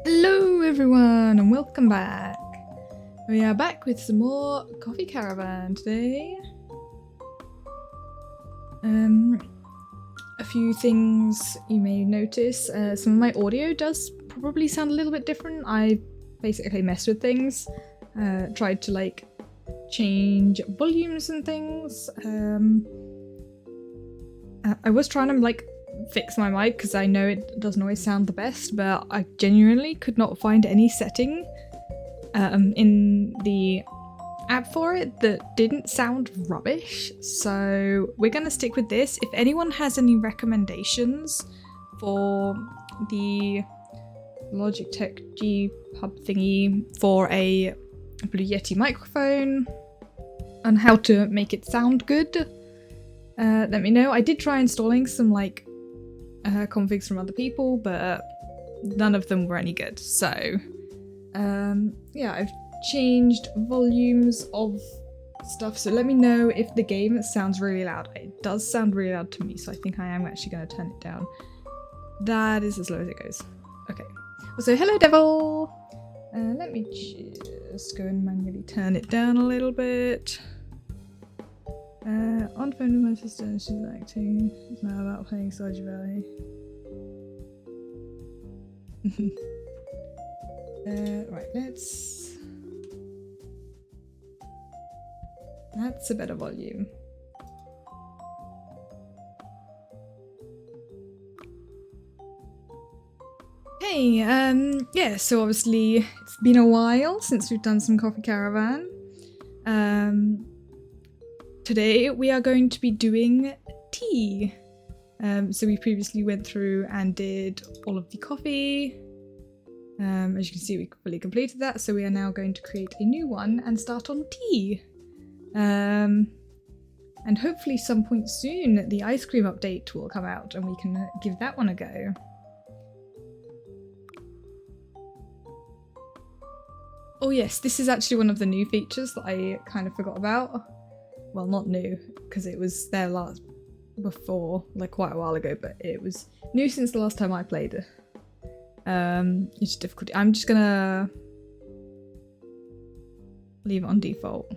Hello everyone and welcome back. We are back with some more Coffee Caravan today. A few things you may notice. Some of my audio does probably sound a little bit different. I basically messed with things. Tried to like change volumes and things. I was trying to like fix my mic because I know it doesn't always sound the best, but I genuinely could not find any setting in the app for it that didn't sound rubbish. So we're gonna stick with this. If anyone has any recommendations for the Logitech G Hub thingy for a Blue Yeti microphone and how to make it sound good, let me know. I did try installing some like configs from other people, but none of them were any good. So yeah, I've changed volumes of stuff, so let me know if the game sounds really loud. It does sound really loud to me, so I think I am actually going to turn it down. That is as low as it goes. Okay. Also, hello devil! Let me just go and manually turn it down a little bit. On phone with my sister, she's acting. It's now about playing Stardew Valley. Right, that's a better volume. Hey, yeah, so obviously it's been a while since we've done some Coffee Caravan. Today we are going to be doing tea. So we previously went through and did all of the coffee. As you can see, we fully completed that, so we are now going to create a new one and start on tea. And hopefully some point soon the ice cream update will come out and we can give that one a go. Oh yes, this is actually one of the new features that I kind of forgot about. Well, not new, because it was there before, like quite a while ago, but it was new since the last time I played it. It's difficulty. I'm just gonna leave it on default.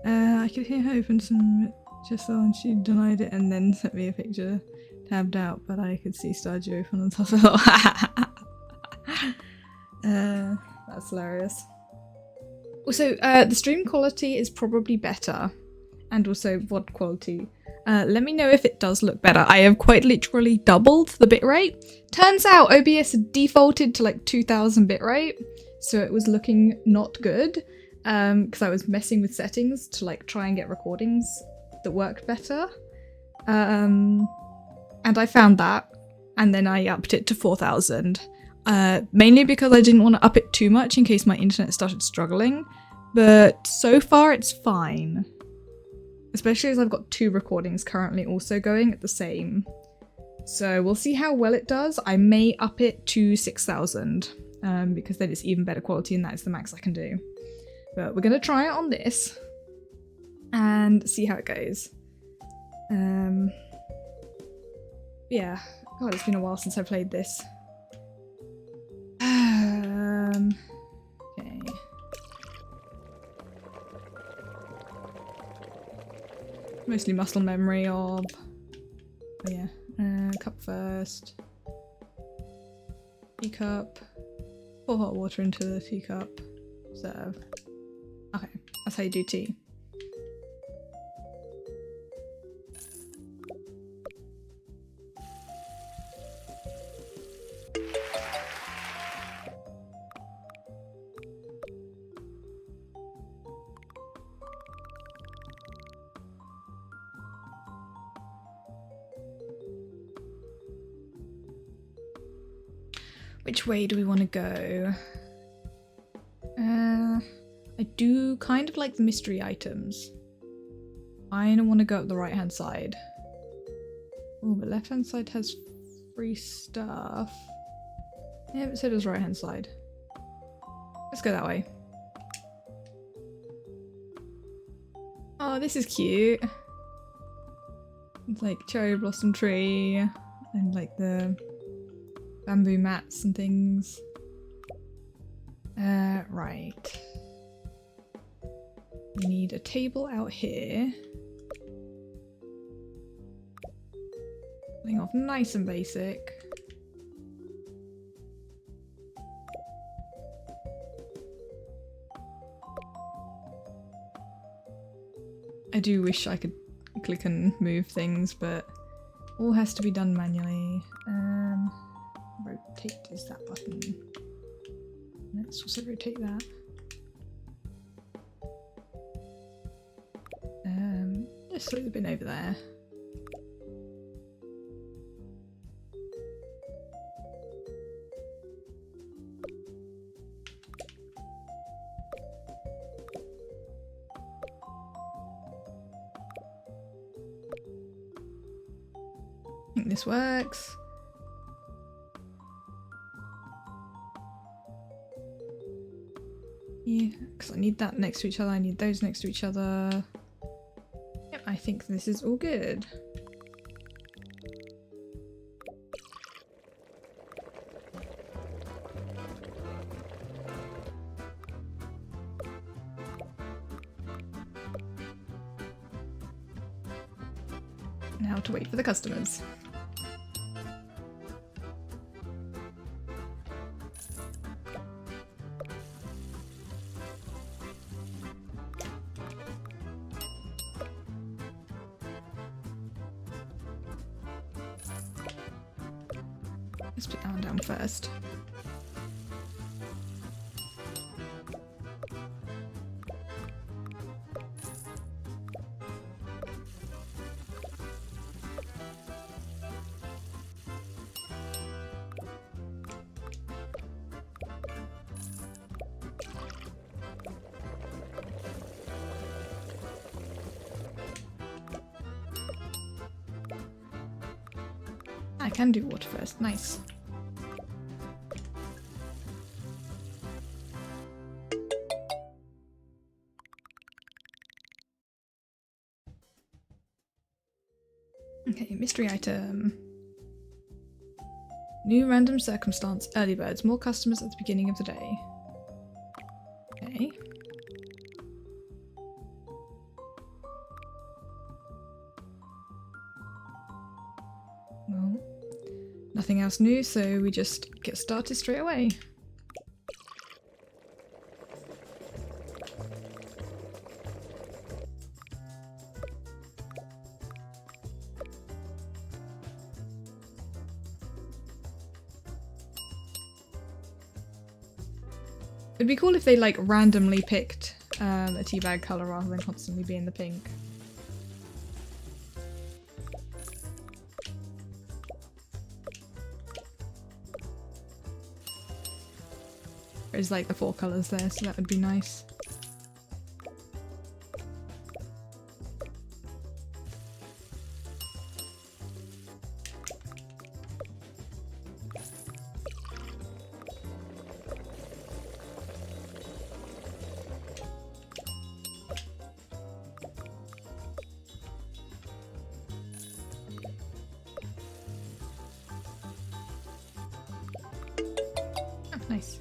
I could hear her open some just and she denied it and then sent me a picture tabbed out, but I could see Stardew open on top of it. That's hilarious. Also, the stream quality is probably better, and also VOD quality. Let me know if it does look better. I have quite literally doubled the bitrate. Turns out OBS defaulted to like 2000 bitrate, so it was looking not good, because I was messing with settings to like try and get recordings that worked better. And I found that, and then I upped it to 4000. Mainly because I didn't want to up it too much in case my internet started struggling, but so far it's fine. Especially as I've got 2 recordings currently also going at the same. So we'll see how well it does. I may up it to 6000, because then it's even better quality and that is the max I can do. But we're going to try it on this and see how it goes. Yeah, God, it's been a while since I played this. Okay. Mostly muscle memory of... Oh yeah. Cup first. Teacup. Pour hot water into the teacup. Serve. Okay, that's how you do tea. Which way do we want to go? I do kind of like the mystery items. I don't want to go up the right hand side. Oh, but left hand side has free stuff. Yeah, but so does right hand side. Let's go that way. Oh, this is cute. It's like cherry blossom tree and like the bamboo mats and things. Right. We need a table out here. Something off nice and basic. I do wish I could click and move things, but all has to be done manually. Rotate is that button. Let's also rotate that. Just throw the bin over there. I think this works. Yeah, because I need that next to each other, I need those next to each other. Yep, I think this is all good. Now to wait for the customers. Let's put that one down first. I can do water first, nice. Okay, mystery item. New random circumstance, early birds, more customers at the beginning of the day. Okay. Well, nothing else new, so we just get started straight away. It'd be cool if they like randomly picked a teabag colour rather than constantly being the pink. There's like the 4 colours there, so that would be nice. Oh, nice.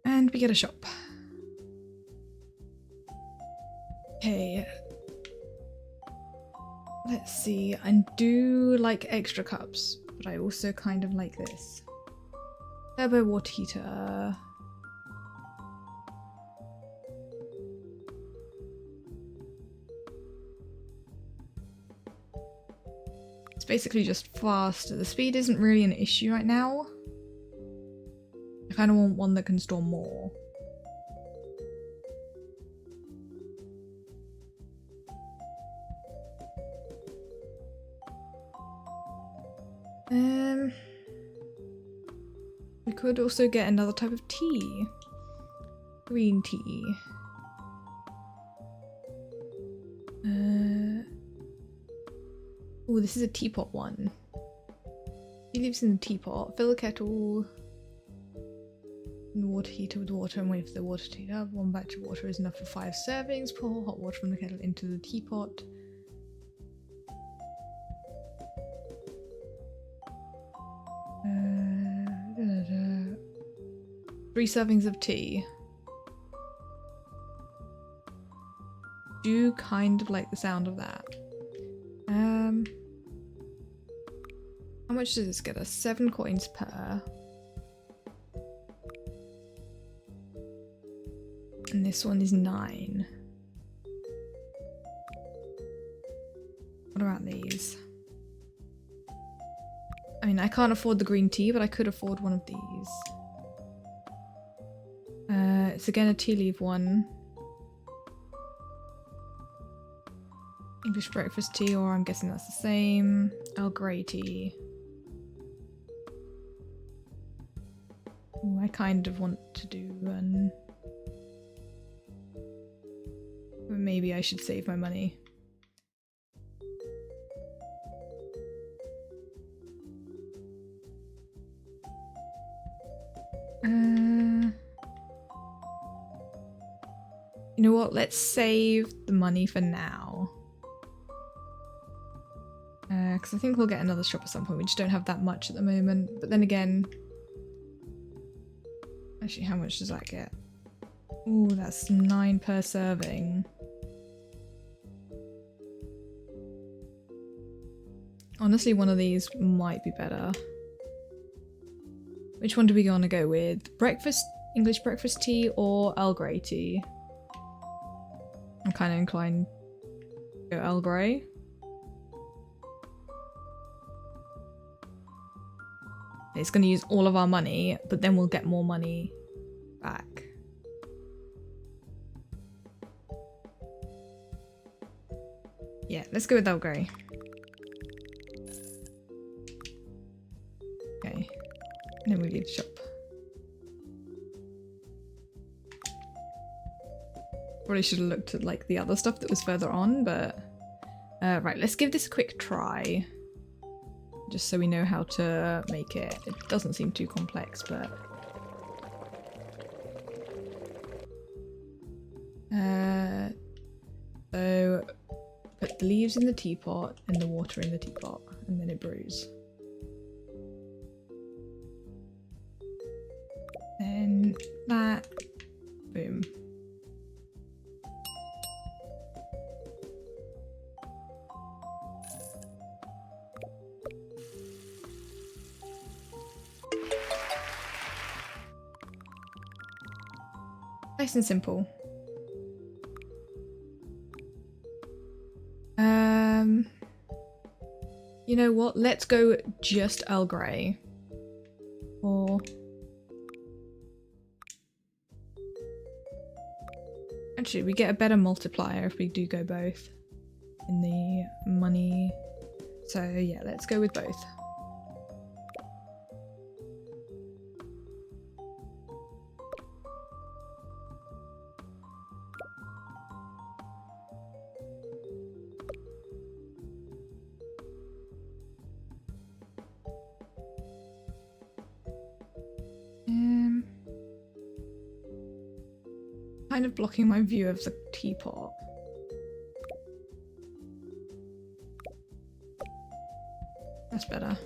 And we get a shop. Okay. Let's see. I do like extra cups, but I also kind of like this. Turbo water heater. It's basically just faster. The speed isn't really an issue right now. I kind of want one that can store more. We could also get another type of tea. Green tea. Oh, this is a teapot one. He lives in the teapot. Fill the kettle. the water heater with water and wait for the water to heat up. 1 batch of water is enough for 5 servings. Pour hot water from the kettle into the teapot. Three servings of tea. Do kind of like the sound of that. How much does this get us? 7 coins per. And this one is 9. What about these? I mean, I can't afford the green tea, but I could afford one of these. It's again a tea leaf one. English breakfast tea, or I'm guessing that's the same. Earl Grey tea. Ooh, I kind of want to do one. Maybe I should save my money. You know what? Let's save the money for now. Because I think we'll get another shop at some point. We just don't have that much at the moment. But then again... Actually, how much does that get? Ooh, that's 9 per serving. Honestly, one of these might be better. Which one do we want to go with? Breakfast, English breakfast tea or Earl Grey tea? I'm kind of inclined to go Earl Grey. It's going to use all of our money, but then we'll get more money back. Yeah, let's go with Earl Grey. Okay, and then we leave the shop. Probably should have looked at like the other stuff that was further on, but right, let's give this a quick try. Just so we know how to make it. It doesn't seem too complex, but... So, put the leaves in the teapot and the water in the teapot, and then it brews. Then that, boom. Nice and simple. You know what? Let's go just Earl Grey. Or... Actually, we get a better multiplier if we do go both. In the money. So yeah, let's go with both. Kind of blocking my view of the teapot. That's better.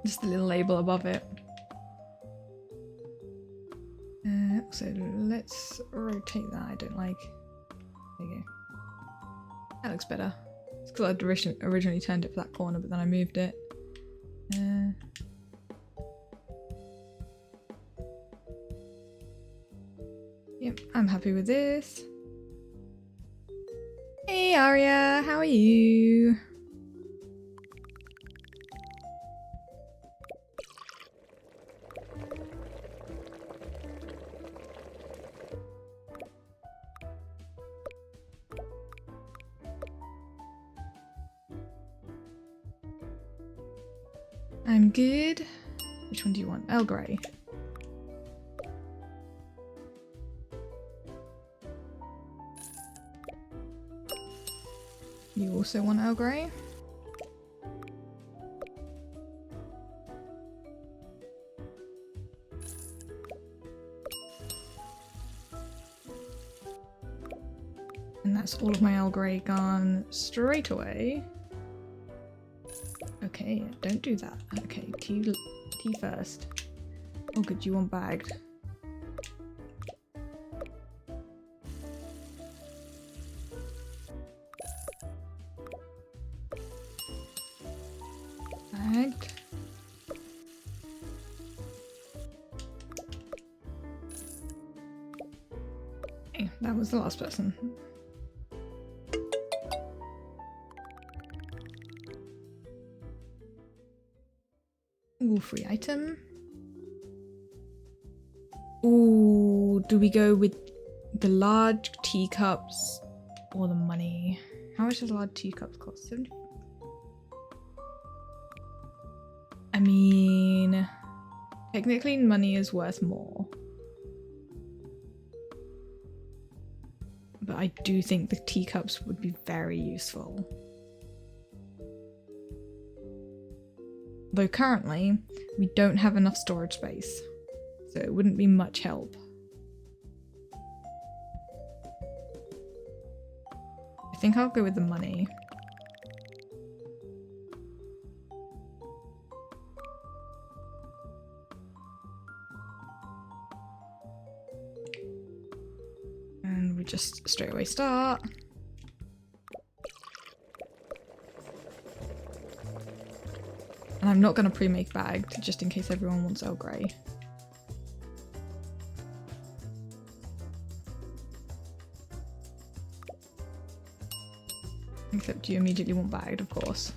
Just the little label above it. So let's rotate that. I don't like. There you go. That looks better. It's because I'd originally turned it for that corner, but then I moved it. Yep, I'm happy with this. Hey Arya, how are you? I'm good. Which one do you want? Earl Grey. You also want Earl Grey? And that's all of my Earl Grey gone straight away. Okay, don't do that. Okay, tea first. Oh good, you want bagged. Bagged. Okay, that was the last person. Ooh, free item. Ooh, do we go with the large teacups or the money? How much does large teacups cost? 70? I mean, technically money is worth more. But I do think the teacups would be very useful. Though currently, we don't have enough storage space, so it wouldn't be much help. I think I'll go with the money. And we just straight away start. And I'm not going to pre-make bagged, just in case everyone wants Earl Grey. Except you immediately want bagged, of course.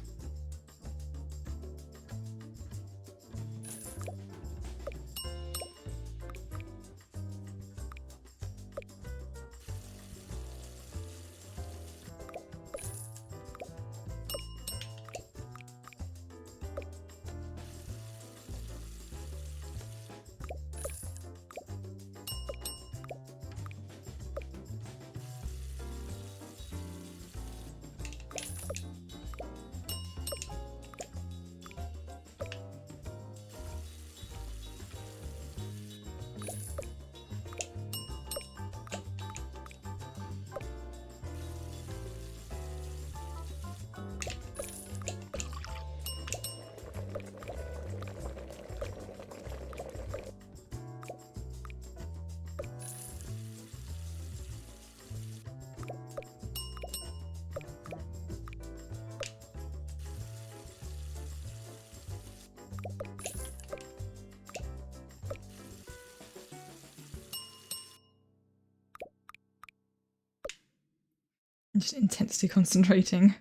I'm just intensely concentrating.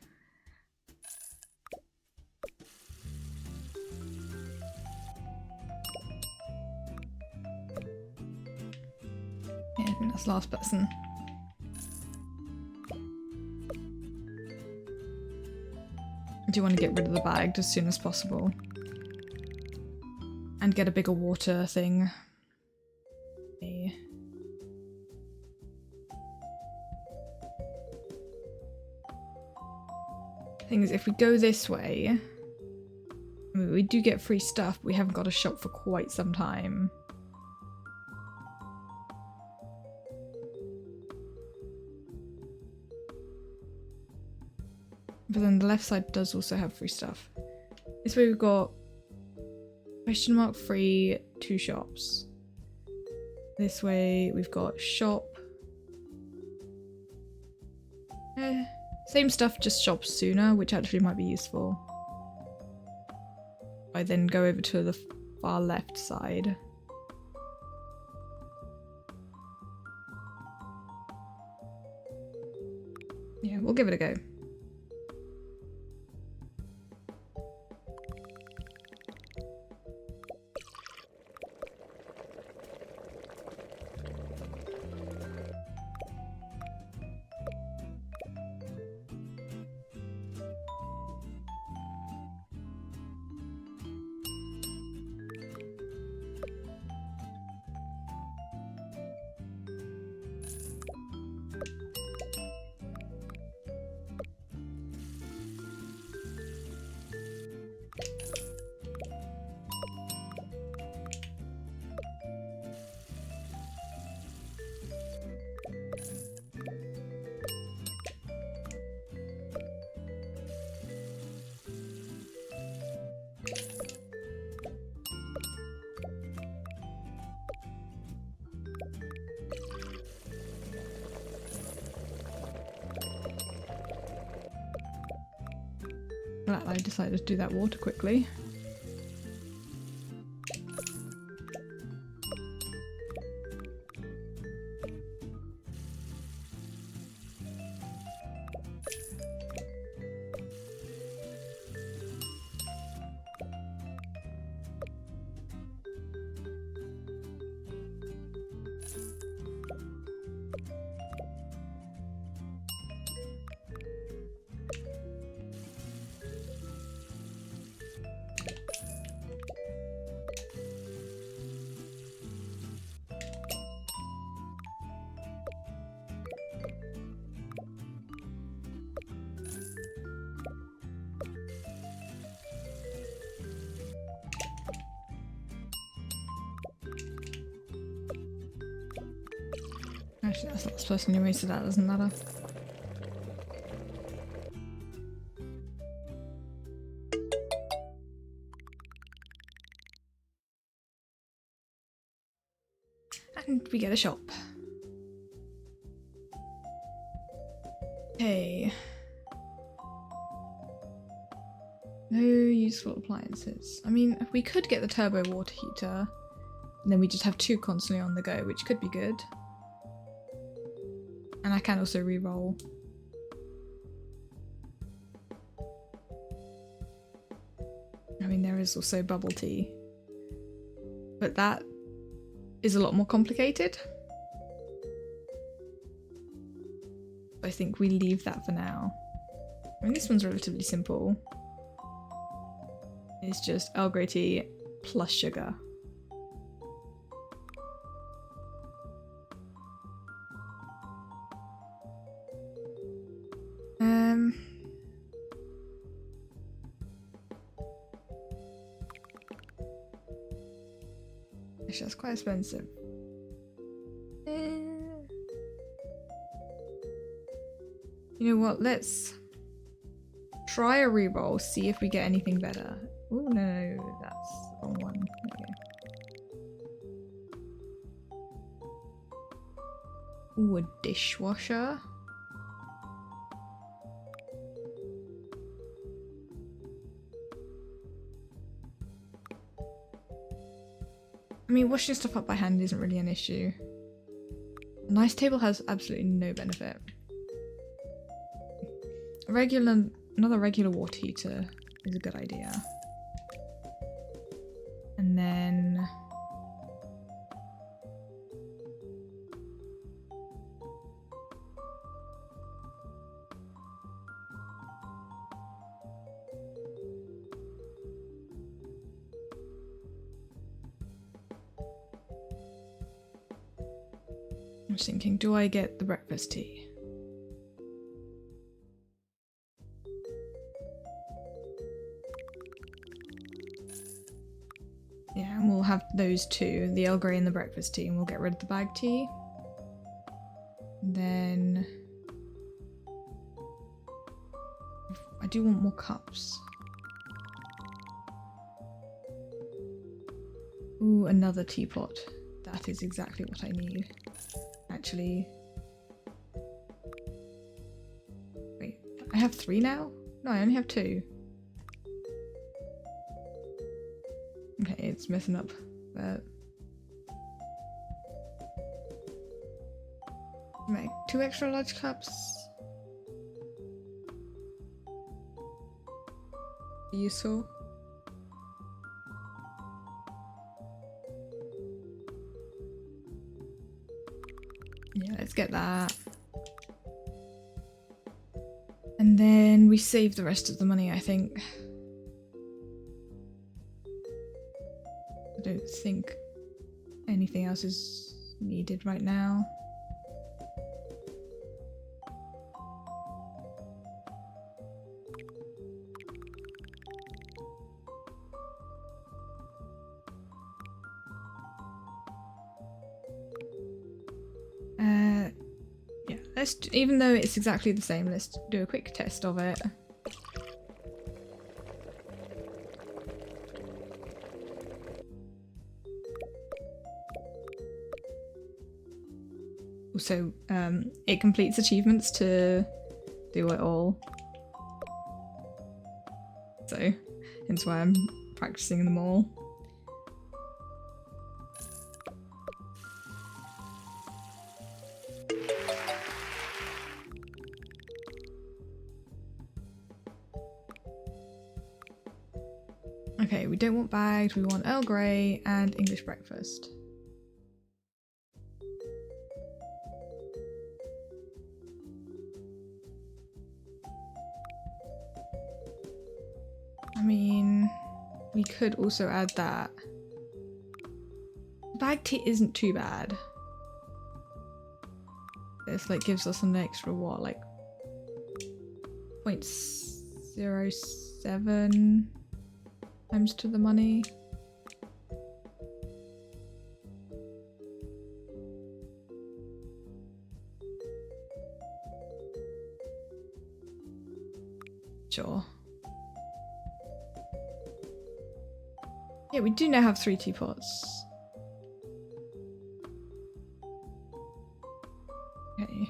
Yeah, I think that's the last person. I do want to get rid of the bag as soon as possible. And get a bigger water thing. Okay. Thing is, if we go this way, I mean, we do get free stuff, but we haven't got a shop for quite some time. But then the left side does also have free stuff. This way we've got question mark free 2 shops. This way we've got shop. Same stuff, just shops sooner, which actually might be useful. I then go over to the far left side. Yeah, we'll give it a go. Glad I decided to do that water quickly. Actually, that's not supposed to anyway, so that doesn't matter. And we get a shop. Okay. No useful appliances. I mean, we could get the turbo water heater, and then we just have two constantly on the go, which could be good. And I can also re-roll. I mean, there is also bubble tea. But that is a lot more complicated. I think we leave that for now. I mean, this one's relatively simple. It's just Earl Grey tea plus sugar. Actually, that's quite expensive. You know what? Let's try a reroll, see if we get anything better. Oh no, that's the wrong one. Okay. Ooh, a dishwasher. I mean, washing stuff up by hand isn't really an issue. A nice table has absolutely no benefit. Another regular water heater is a good idea. And then... I'm just thinking, do I get the breakfast tea? Yeah, and we'll have those two, the Earl Grey and the breakfast tea, and we'll get rid of the bag tea. And then... I do want more cups. Ooh, another teapot. That is exactly what I need. Actually... Wait, I have 3 now? No, I only have 2. Okay, it's messing up, but... Make 2 extra large cups. Useful. Yeah, let's get that. And then we save the rest of the money, I think. I don't think anything else is needed right now. Yeah, even though it's exactly the same, let's do a quick test of it. Also, it completes achievements to do it all. So, hence why I'm practicing them all. Okay, we don't want bagged, we want Earl Grey and English breakfast. I mean, we could also add that. Bagged tea isn't too bad. This like gives us an extra what, like 0.07 times to the money. Sure. Yeah, we do now have 3 teapots. Okay.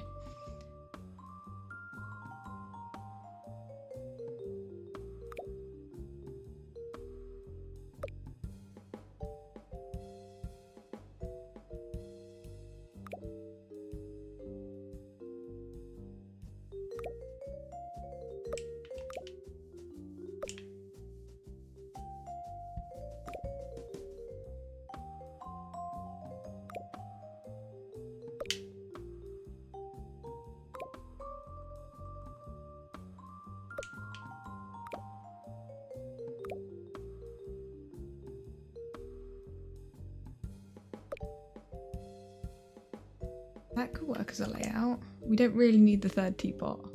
That could work as a layout. We don't really need the 3rd teapot.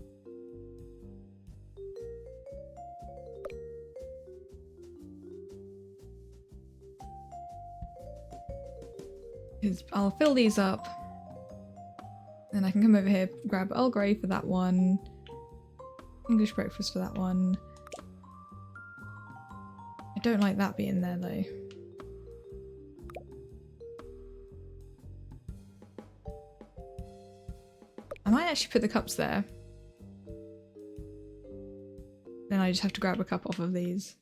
I'll fill these up. Then I can come over here, grab Earl Grey for that one. English breakfast for that one. I don't like that being there though. I might actually put the cups there. Then I just have to grab a cup off of these.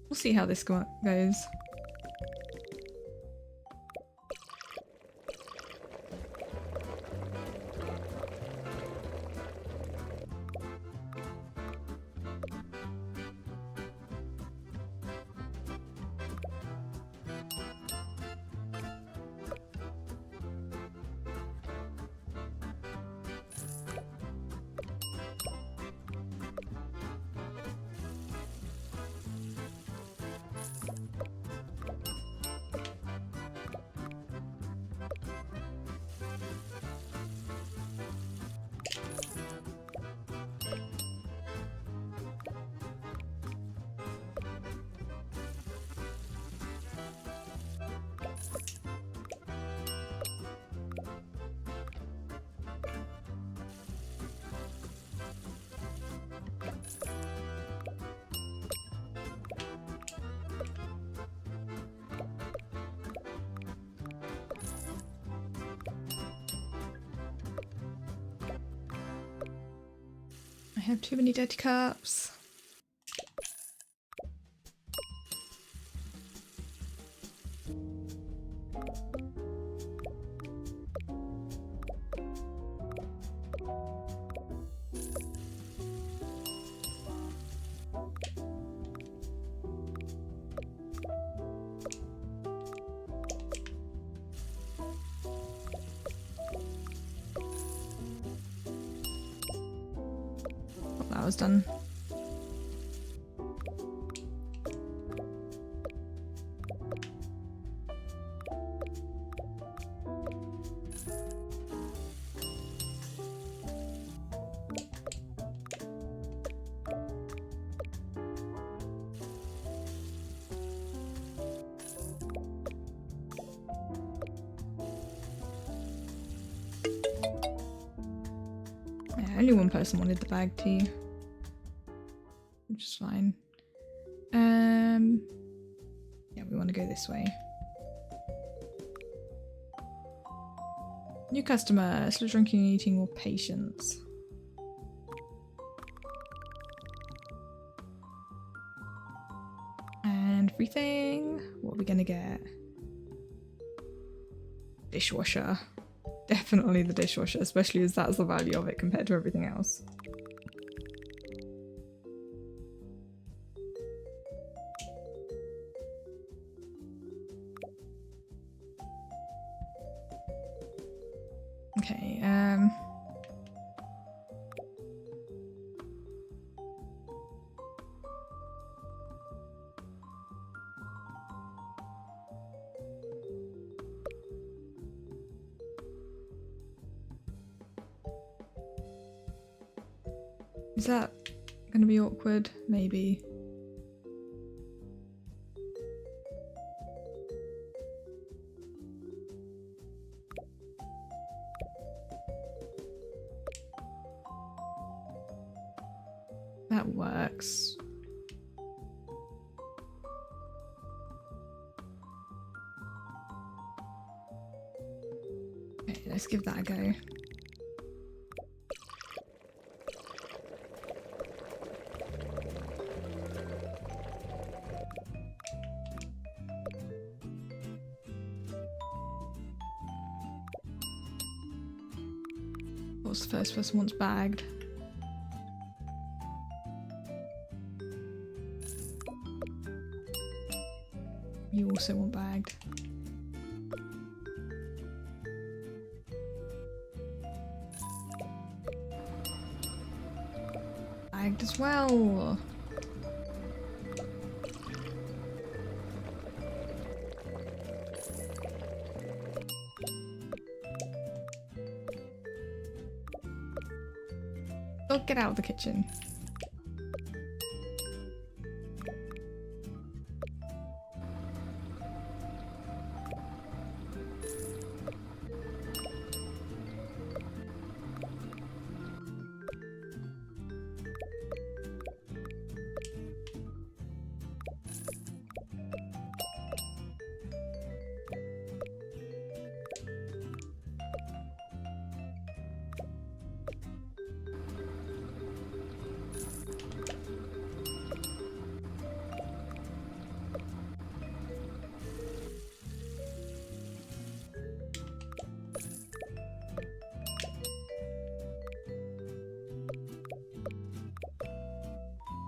We'll see how this goes. I have too many dirty cups. That was done. Yeah, only one person wanted the bag tea. Which is fine. Yeah, we want to go this way. New customer, slow drinking, eating, or patience. everything. What are we gonna get? Dishwasher. Definitely the dishwasher, especially as that's the value of it compared to everything else. Okay, is that gonna be awkward? Maybe. That works. Okay, let's give that a go. What's the first person wants bagged? You also want bagged. Bagged as well. Oh, get out of the kitchen.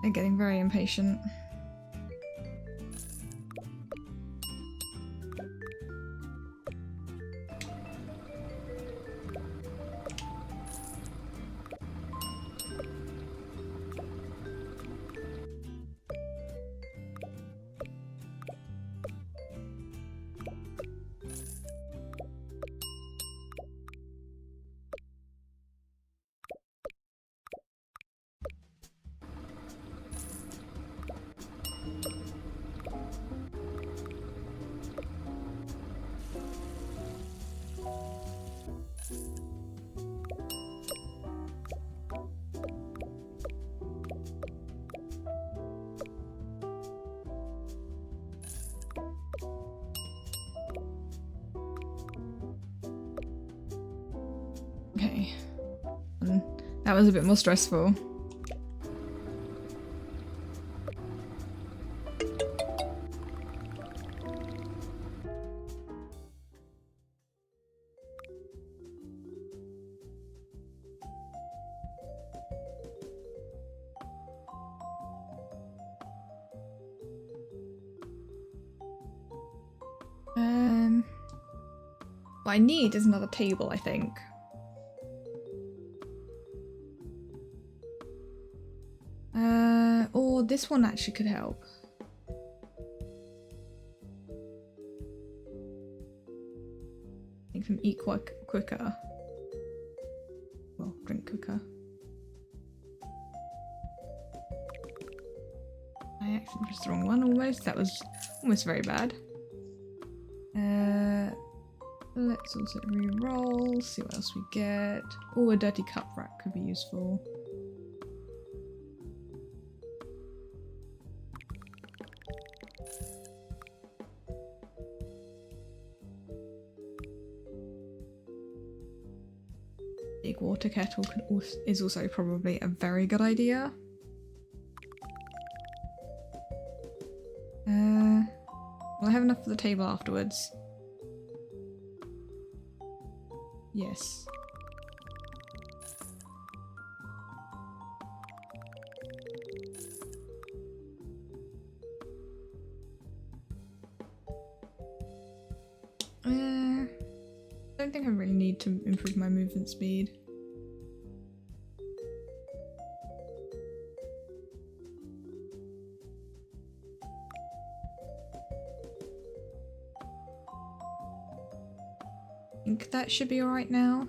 They're getting very impatient. Okay. That was a bit more stressful. What I need is another table, I think. Or this one actually could help. Make them eat quicker. Well, drink quicker. I actually pressed the wrong one almost. That was almost very bad. Let's also re-roll, see what else we get. Oh, a dirty cup rack could be useful. Big water kettle is also probably a very good idea. Will I have enough for the table afterwards? Yes. I don't think I really need to improve my movement speed. I think that should be alright now.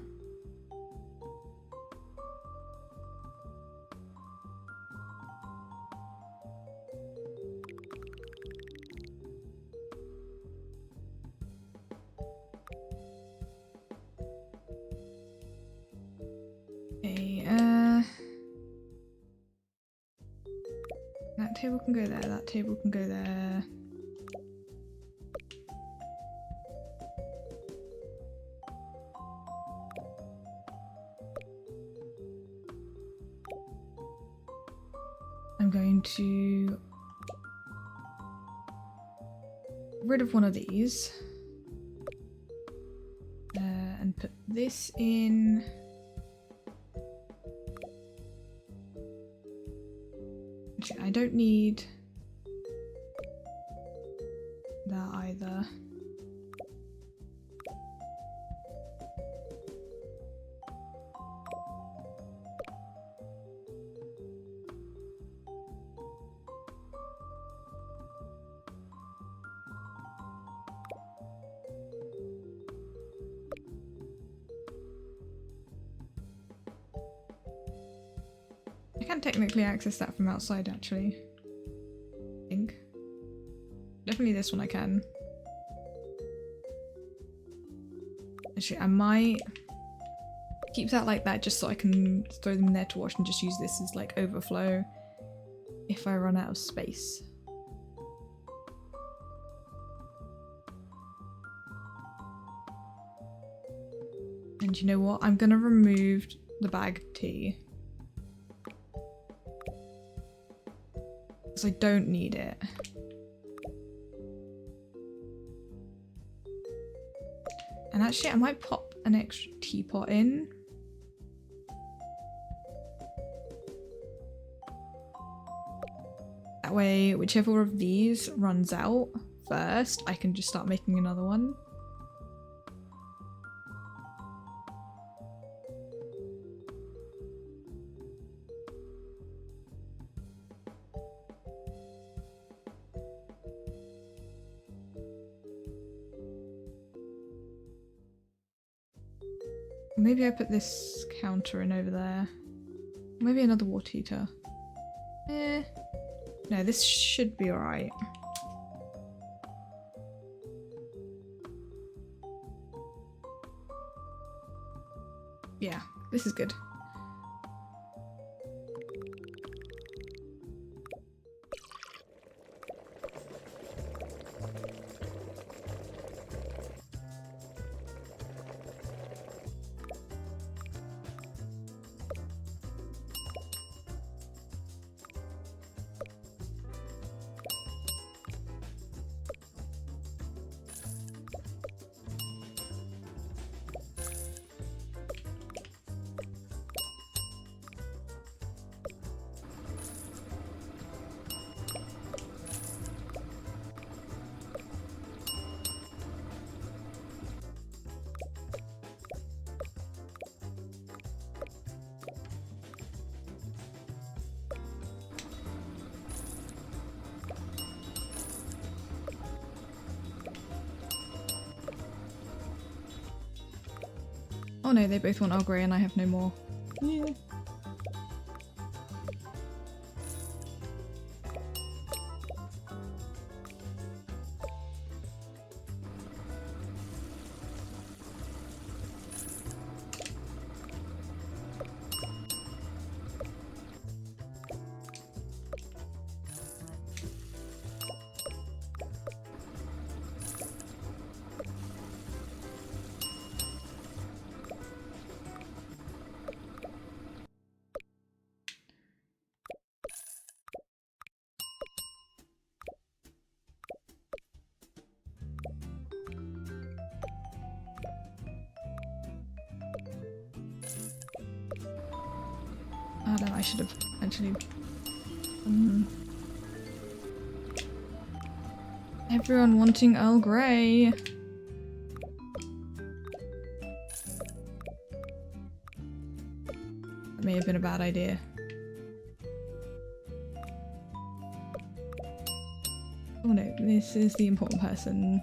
That table can go there, that table can go there. I'm going to get rid of one of these and put this in. Actually, I don't need that either. I can technically access that from outside, actually. I think. Definitely this one I can. Actually, I might keep that like that just so I can throw them in there to wash and just use this as like overflow if I run out of space. And you know what? I'm gonna remove the bag tea. Because I don't need it. And actually I might pop an extra teapot in. That way, whichever of these runs out first, I can just start making another one. Maybe I put this counter in over there. Maybe another water heater. No, this should be alright. Yeah, this is good. Oh no, they both want Earl Grey and I have no more. Yeah. No, I should have actually... Everyone wanting Earl Grey. That may have been a bad idea. Oh no, this is the important person.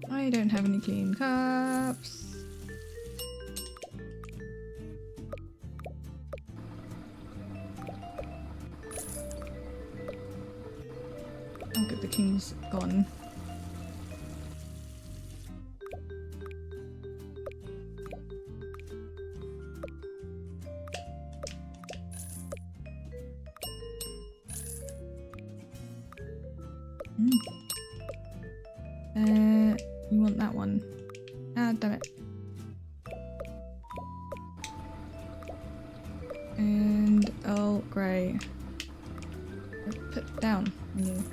I don't have any clean cups. Oh good, the king's gone. You want that one. Ah, damn it. And Earl Grey. Put down on you.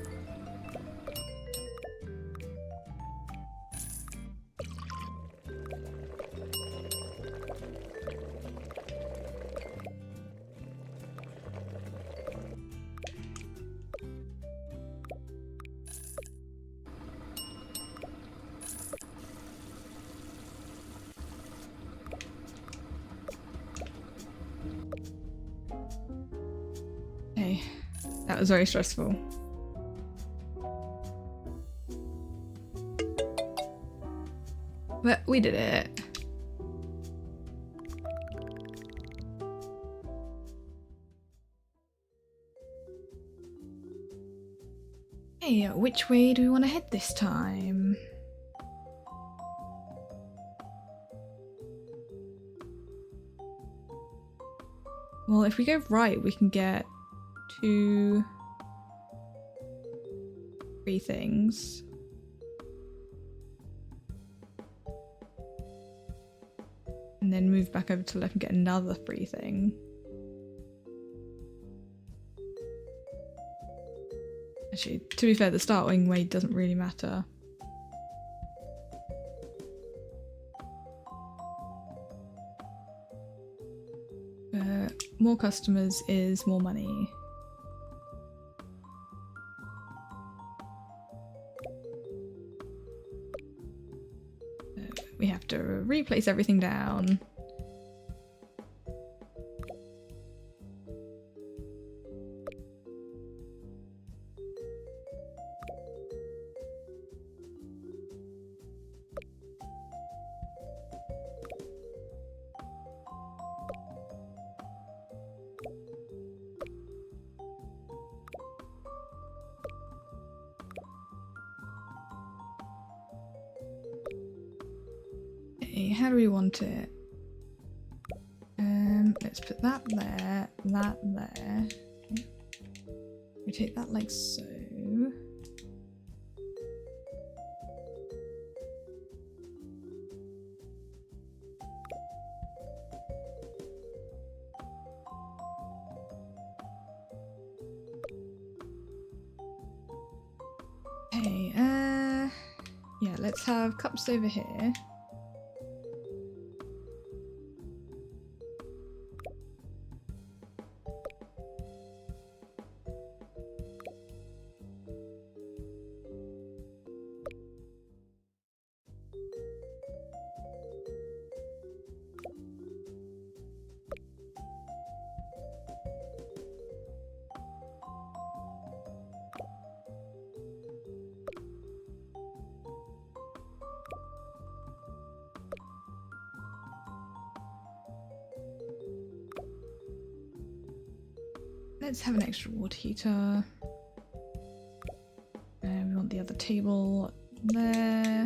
Okay, that was very stressful. But we did it. Hey, which way do we want to head this time? Well, if we go right, we can get 2 free things. And then move back over to left and get another free thing. Actually, to be fair, the starting way doesn't really matter. More customers is more money. We have to replace everything down. How do we want it? Let's put that there, that there. Okay. Rotate that like so. Okay, yeah, let's have cups over here. Let's have an extra water heater. And we want the other table there.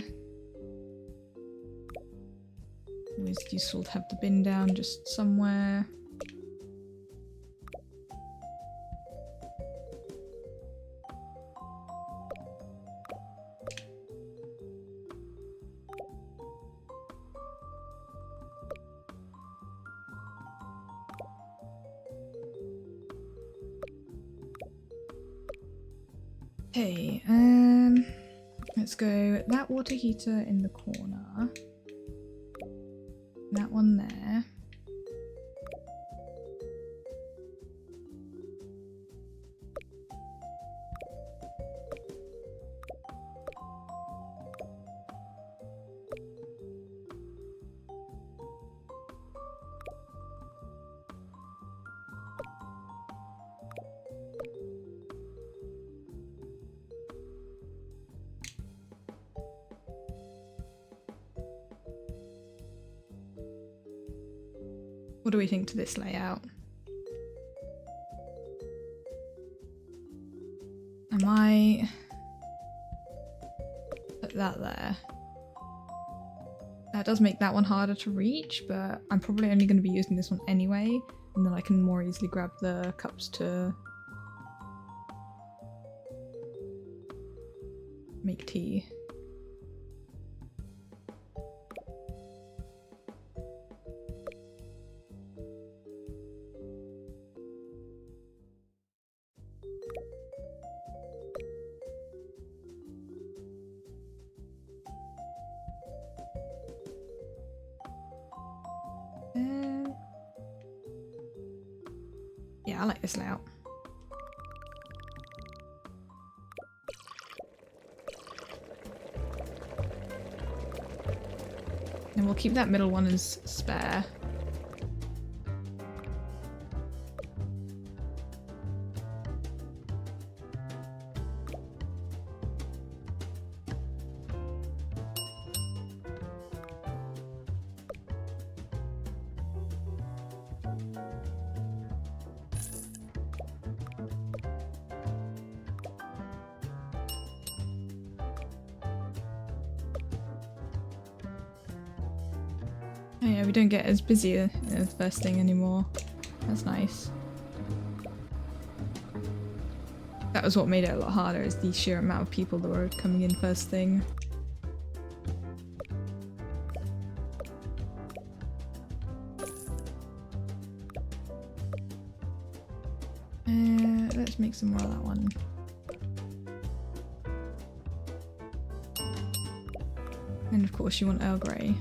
Always useful to have the bin down just somewhere. Okay, let's go that water heater in the corner. That one there. What do we think to this layout? I might put that there. That does make that one harder to reach, but I'm probably only going to be using this one anyway, and then I can more easily grab the cups to make tea. Yeah, I like this layout. And we'll keep that middle one as spare. Oh yeah, we don't get as busy as first thing anymore. That's nice. That was what made it a lot harder, is the sheer amount of people that were coming in first thing. Let's make some more of that one. And of course you want Earl Grey.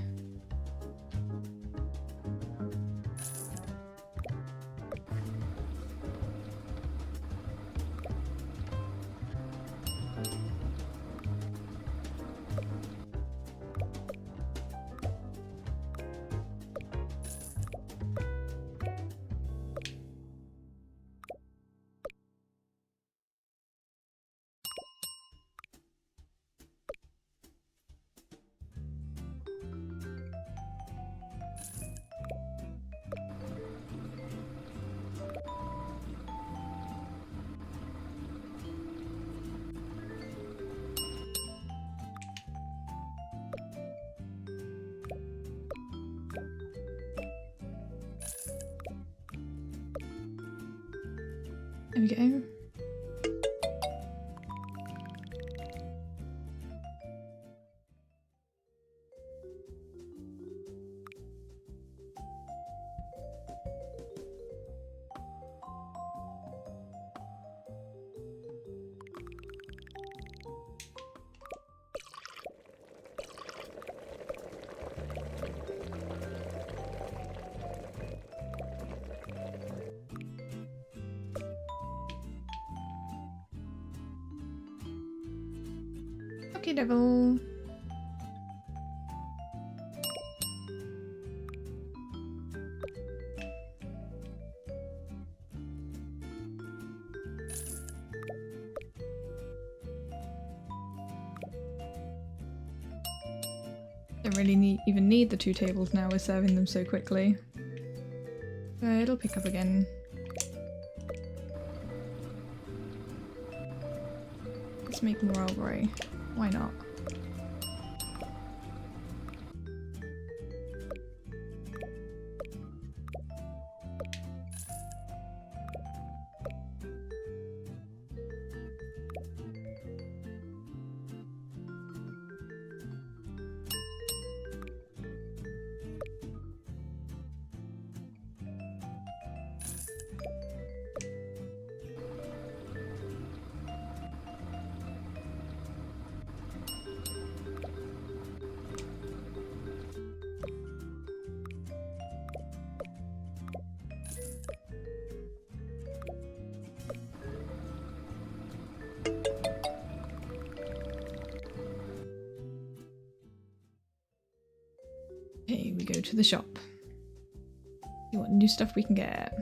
There we go. Okay, devil. Don't really even need the 2 tables now, we're serving them so quickly. So it'll pick up again. Let's make more Earl Grey. Why not? Okay, we go to the shop. See what new stuff we can get.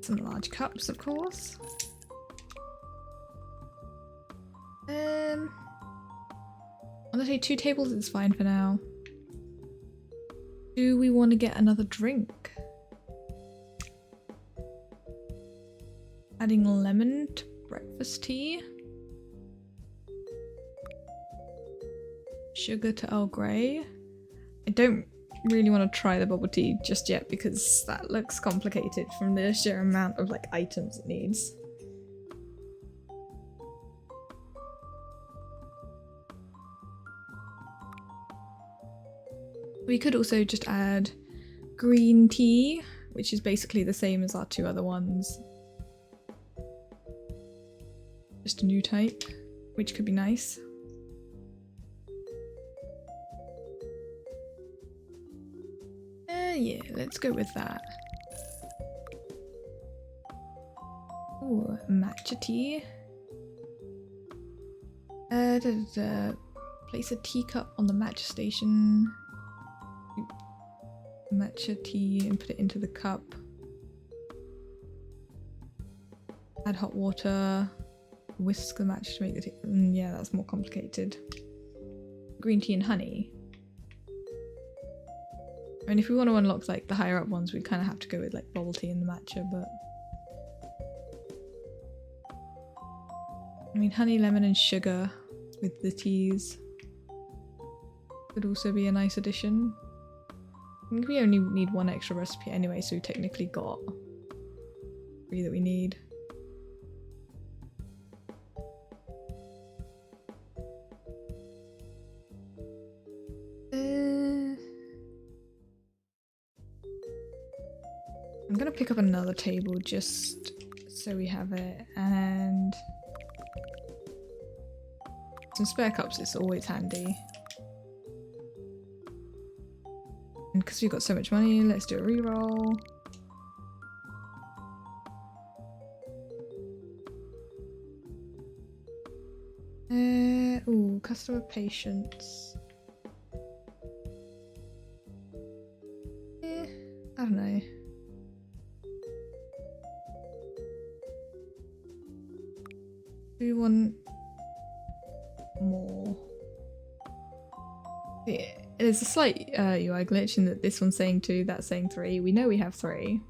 Some large cups, of course. Honestly, 2 tables is fine for now. Do we want to get another drink? Adding lemon to breakfast tea. Sugar to Earl Grey. I don't really want to try the bubble tea just yet because that looks complicated from the sheer amount of like items it needs. We could also just add green tea, which is basically the same as our 2 other ones. Just a new type, which could be nice. Yeah, let's go with that. Ooh, matcha tea. Place a teacup on the matcha station. Matcha tea and put it into the cup. Add hot water. Whisk the matcha to make the tea. Yeah, that's more complicated. Green tea and honey. I mean, if we want to unlock like the higher up ones, we kind of have to go with like bubble tea and the matcha, but I mean, honey, lemon, and sugar with the teas could also be a nice addition. I think we only need 1 extra recipe anyway, so we technically got 3 that we need. I'm gonna pick up another table just so we have it, and some spare cups is always handy. And because we've got so much money, let's do a reroll. Ooh, customer patience. I don't know. Do we want more? Yeah, there's a slight UI glitch in that this one's saying 2, that's saying 3. We know we have 3.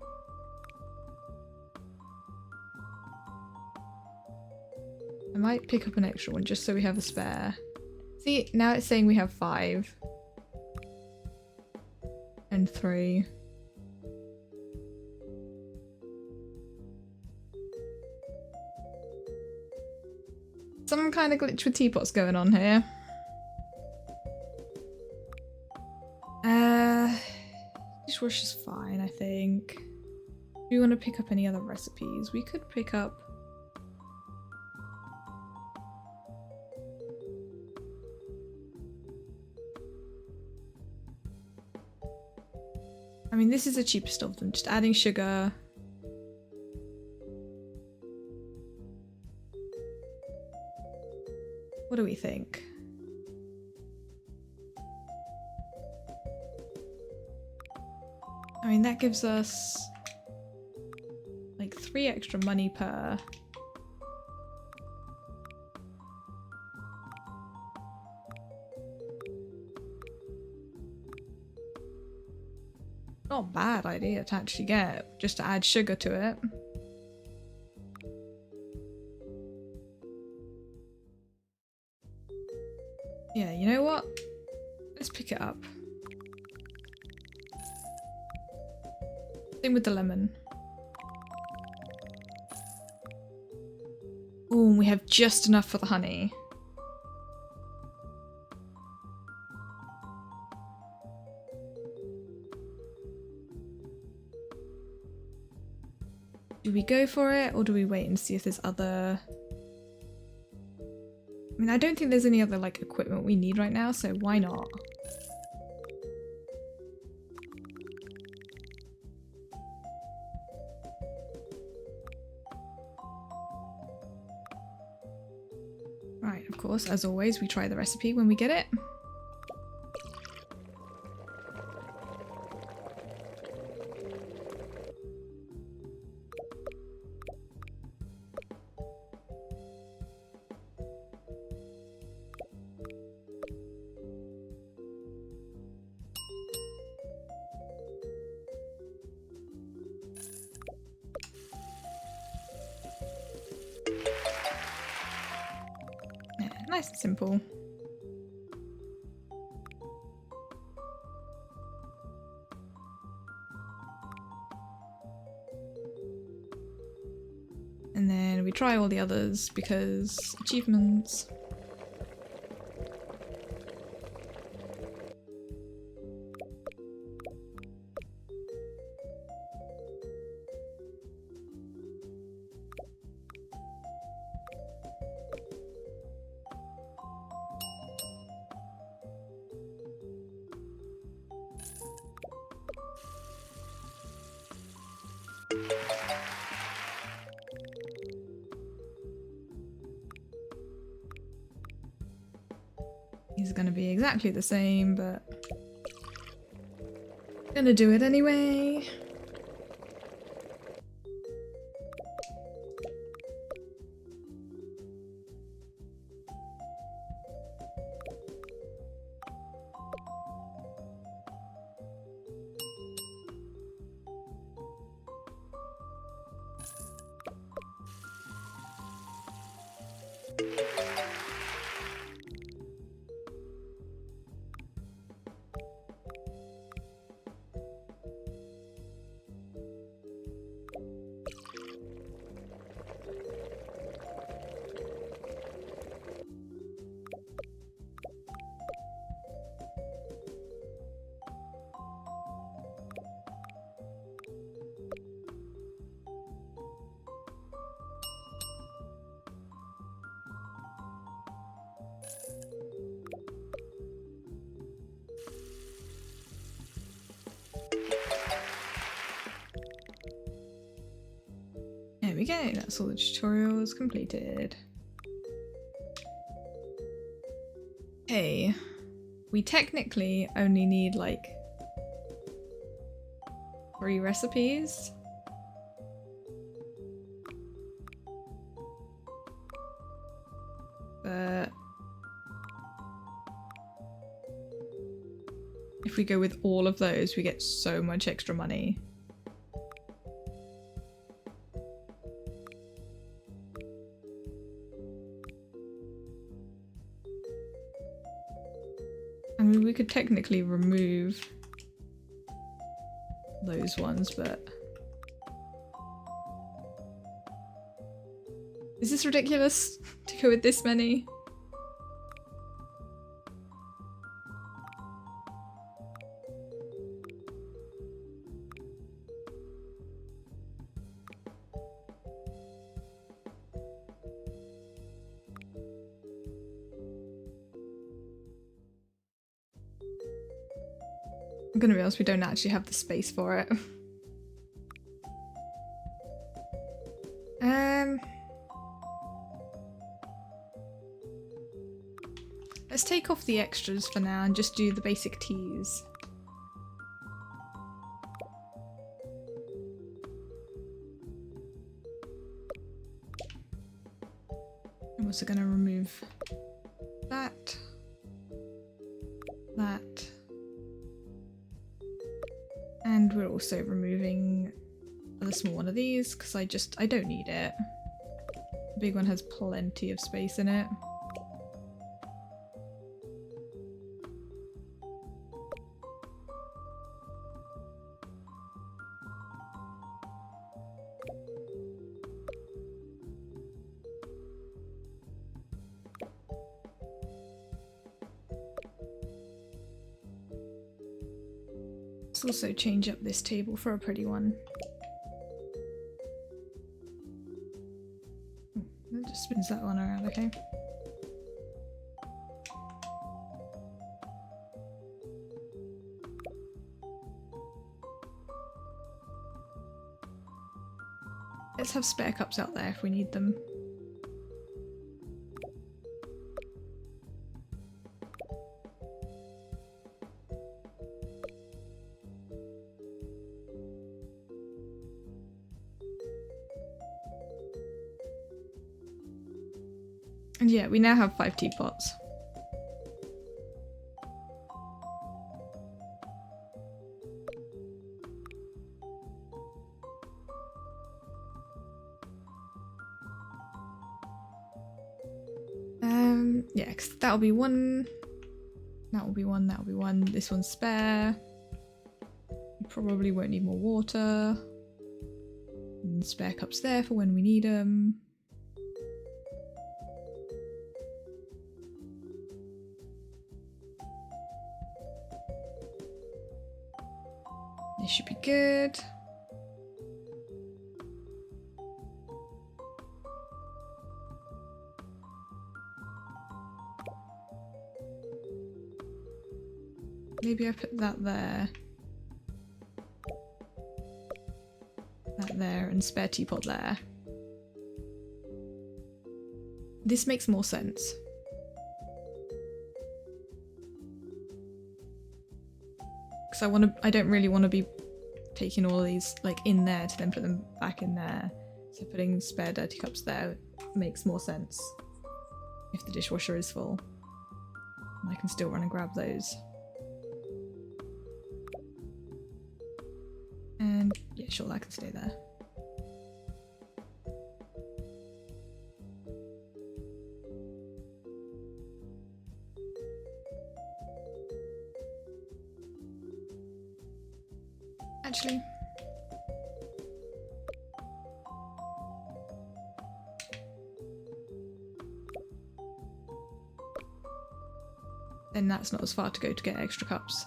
I might pick up an extra one just so we have a spare. See, now it's saying we have 5. And 3. Some kind of glitch with teapots going on here. Dishwasher's fine, I think. Do we want to pick up any other recipes? We could pick up... I mean, this is the cheapest of them. Just adding sugar. What do we think? I mean, that gives us like 3 extra money per. Not a bad idea to actually get, just to add sugar to it. Yeah, you know what? Let's pick it up. Same with the lemon. Oh, and we have just enough for the honey. Do we go for it, or do we wait and see if there's other... I mean, I don't think there's any other like equipment we need right now, so why not? Right, of course, as always, we try the recipe when we get it. Yeah, nice and simple. And then we try all the others because achievements. These are going to be exactly the same, but gonna do it anyway. There we go, that's all the tutorials completed. Okay, we technically only need like 3 recipes. But if we go with all of those, we get so much extra money. I mean, we could technically remove those ones, but is this ridiculous to go with this many? I'm gonna be honest, we don't actually have the space for it. Let's take off the extras for now and just do the basic teas. I'm also gonna remove that, that, and we're also removing the small one of these because I don't need it. The big one has plenty of space in it. Let's also change up this table for a pretty one. That just spins that one around, okay. Let's have spare cups out there if we need them. And yeah, we now have 5 teapots. Yeah, 'cause that'll be one. That will be one, that will be one. This one's spare. You probably won't need more water. And spare cups there for when we need them. This should be good. Maybe I put that there. That there and spare teapot there. This makes more sense. Because I don't really want to be taking all of these like in there to then put them back in there. So putting spare dirty cups there makes more sense if the dishwasher is full. And I can still run and grab those. And yeah, sure, that can stay there. Actually, then that's not as far to go to get extra cups.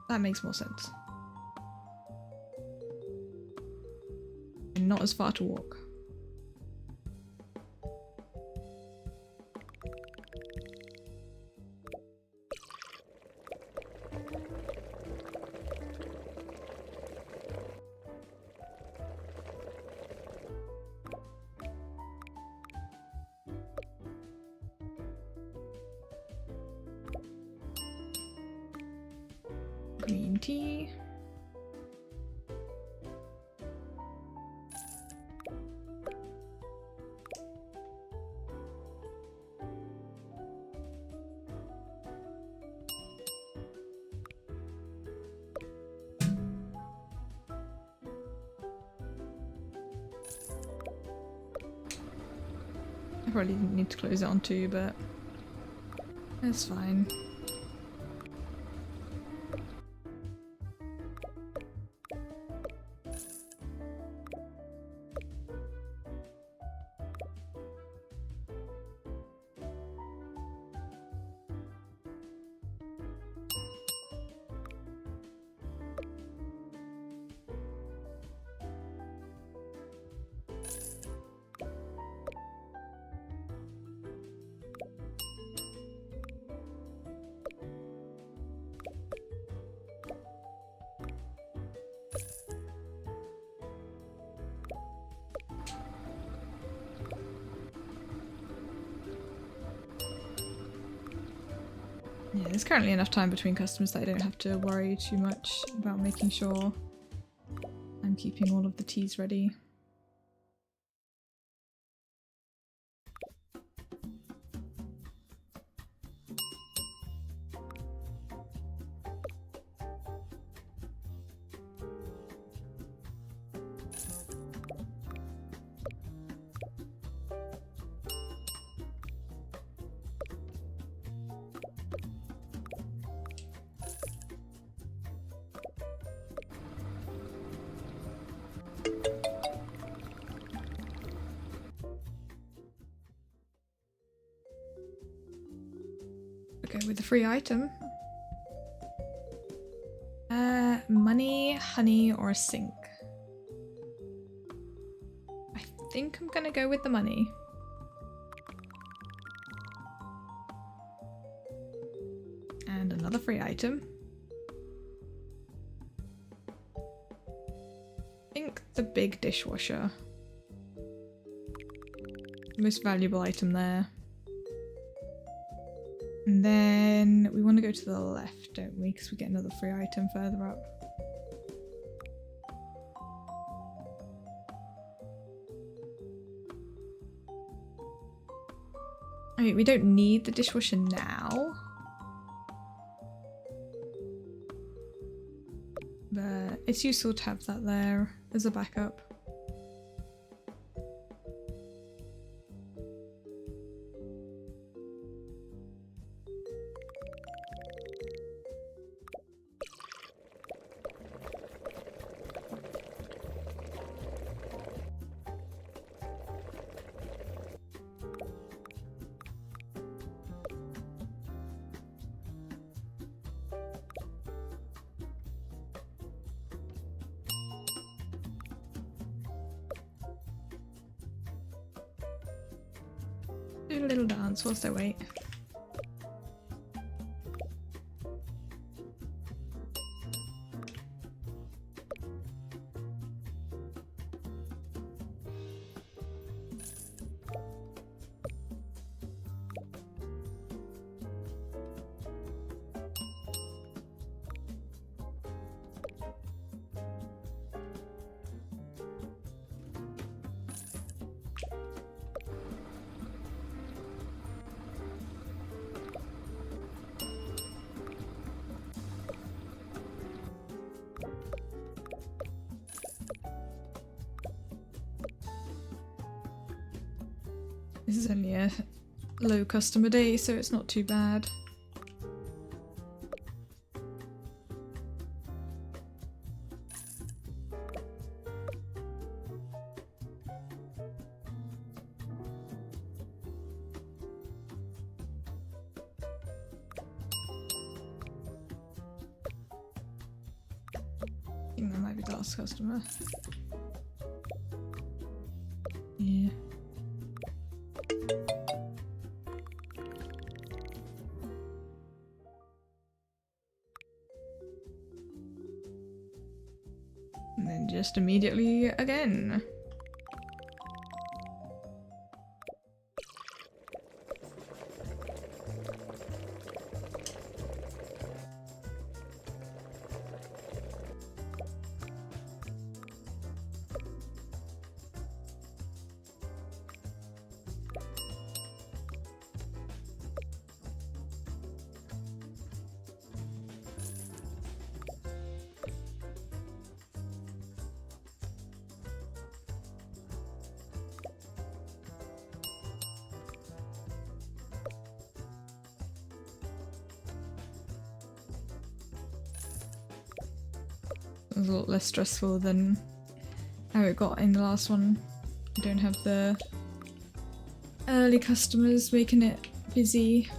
That makes more sense. And not as far to walk. Green tea. I probably didn't need to close it on too, but that's fine. Yeah, there's currently enough time between customers that I don't have to worry too much about making sure I'm keeping all of the teas ready. Okay, with the free item. Money, honey, or a sink? I think I'm gonna go with the money. Another free item. I think the big dishwasher. Most valuable item there. And then we want to go to the left, don't we? Because we get another free item further up. I mean, we don't need the dishwasher now. But it's useful to have that there as a backup. Do a little dance whilst I wait. This is only a low customer day, so it's not too bad. I think that might be the last customer. Yeah. And then just immediately again. It was a lot less stressful than how it got in the last one. You don't have the early customers making it busy.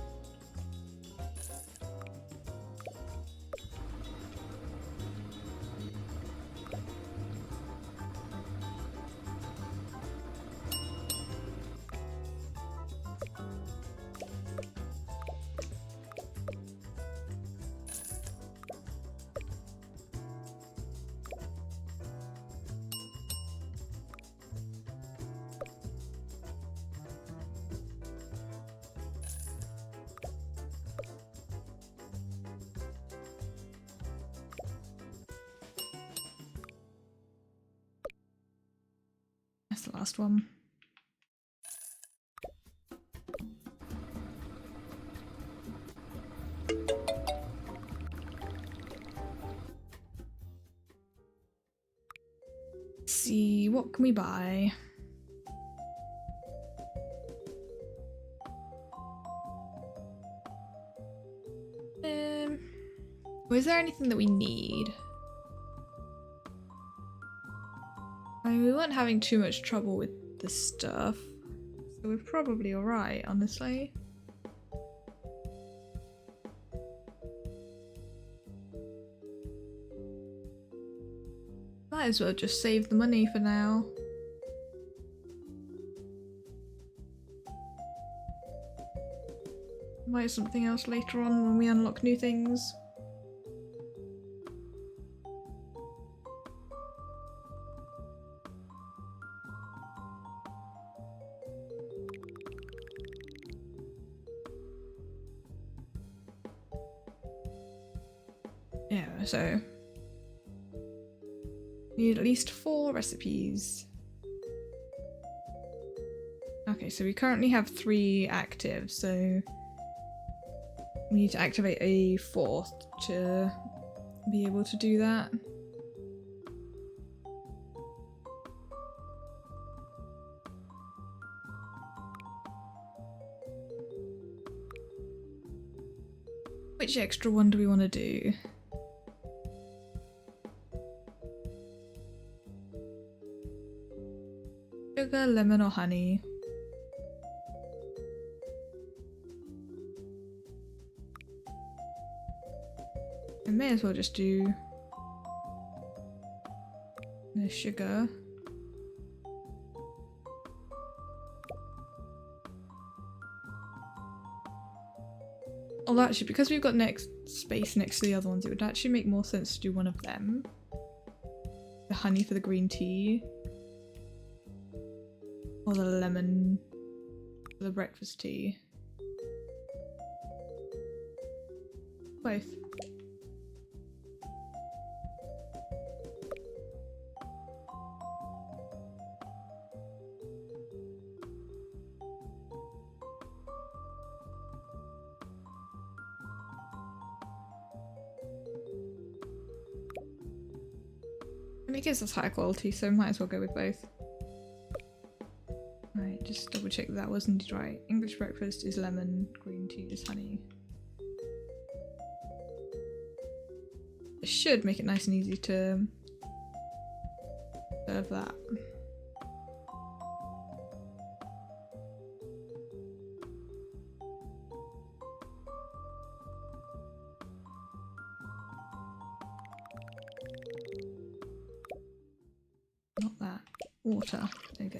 That's the last one. Let's see, what can we buy? Was there anything that we need? I mean, we weren't having too much trouble with the stuff, so we're probably alright, honestly. Might as well just save the money for now. Might something else later on when we unlock new things. Yeah, so need at least 4 recipes. Okay, so we currently have 3 active, so we need to activate a 4th to be able to do that. Which extra one do we want to do? Sugar, lemon, or honey? I may as well just do the sugar. Although actually, because we've got next space next to the other ones, it would actually make more sense to do one of them. The honey for the green tea. Or the lemon for the breakfast tea. Both. And it gives us higher quality, so might as well go with both. Right, just double check that was indeed right. English breakfast is lemon, green tea is honey. It should make it nice and easy to serve that. Not that. Water. There you go.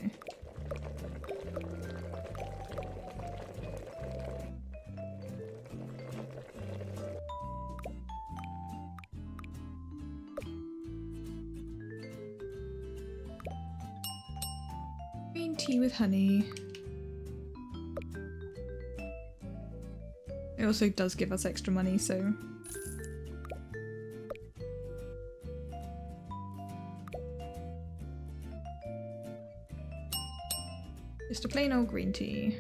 Green tea with honey. It also does give us extra money, so... Just a plain old green tea.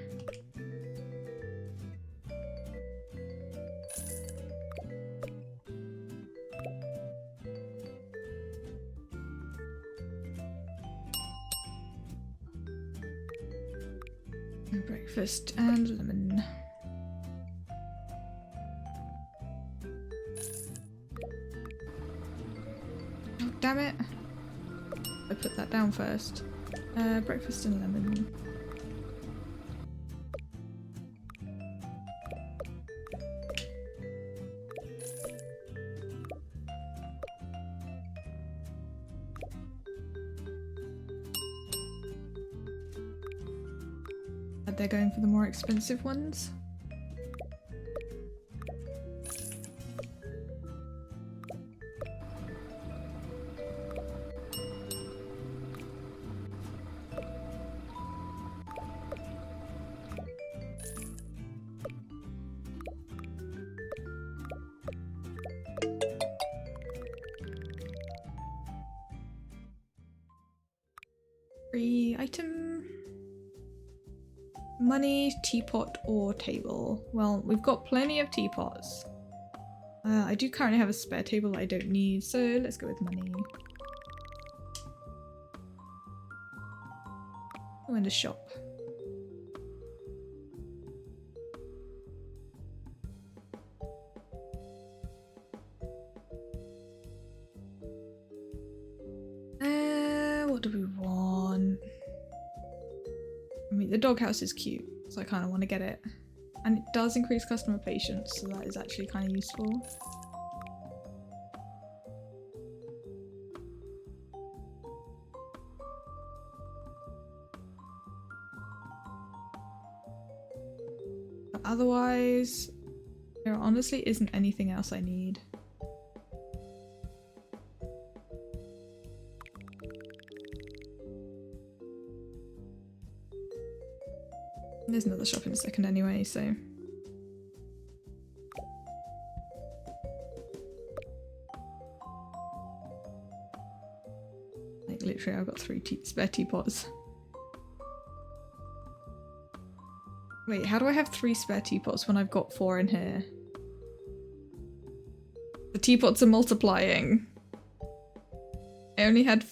Breakfast and lemon. Oh, damn it! I put that down first. Breakfast and lemon. They're going for the more expensive ones. Free item. Money, teapot, or table. Well, we've got plenty of teapots. I do currently have a spare table that I don't need, so let's go with money. Go in the shop. What do we want? I mean, the doghouse is cute, so I kind of want to get it. And it does increase customer patience, so that is actually kind of useful. But otherwise, there honestly isn't anything else I need. There's another shop in a second anyway, so... Like, literally, I've got 3 spare teapots. Wait, how do I have 3 spare teapots when I've got 4 in here? The teapots are multiplying. I only had...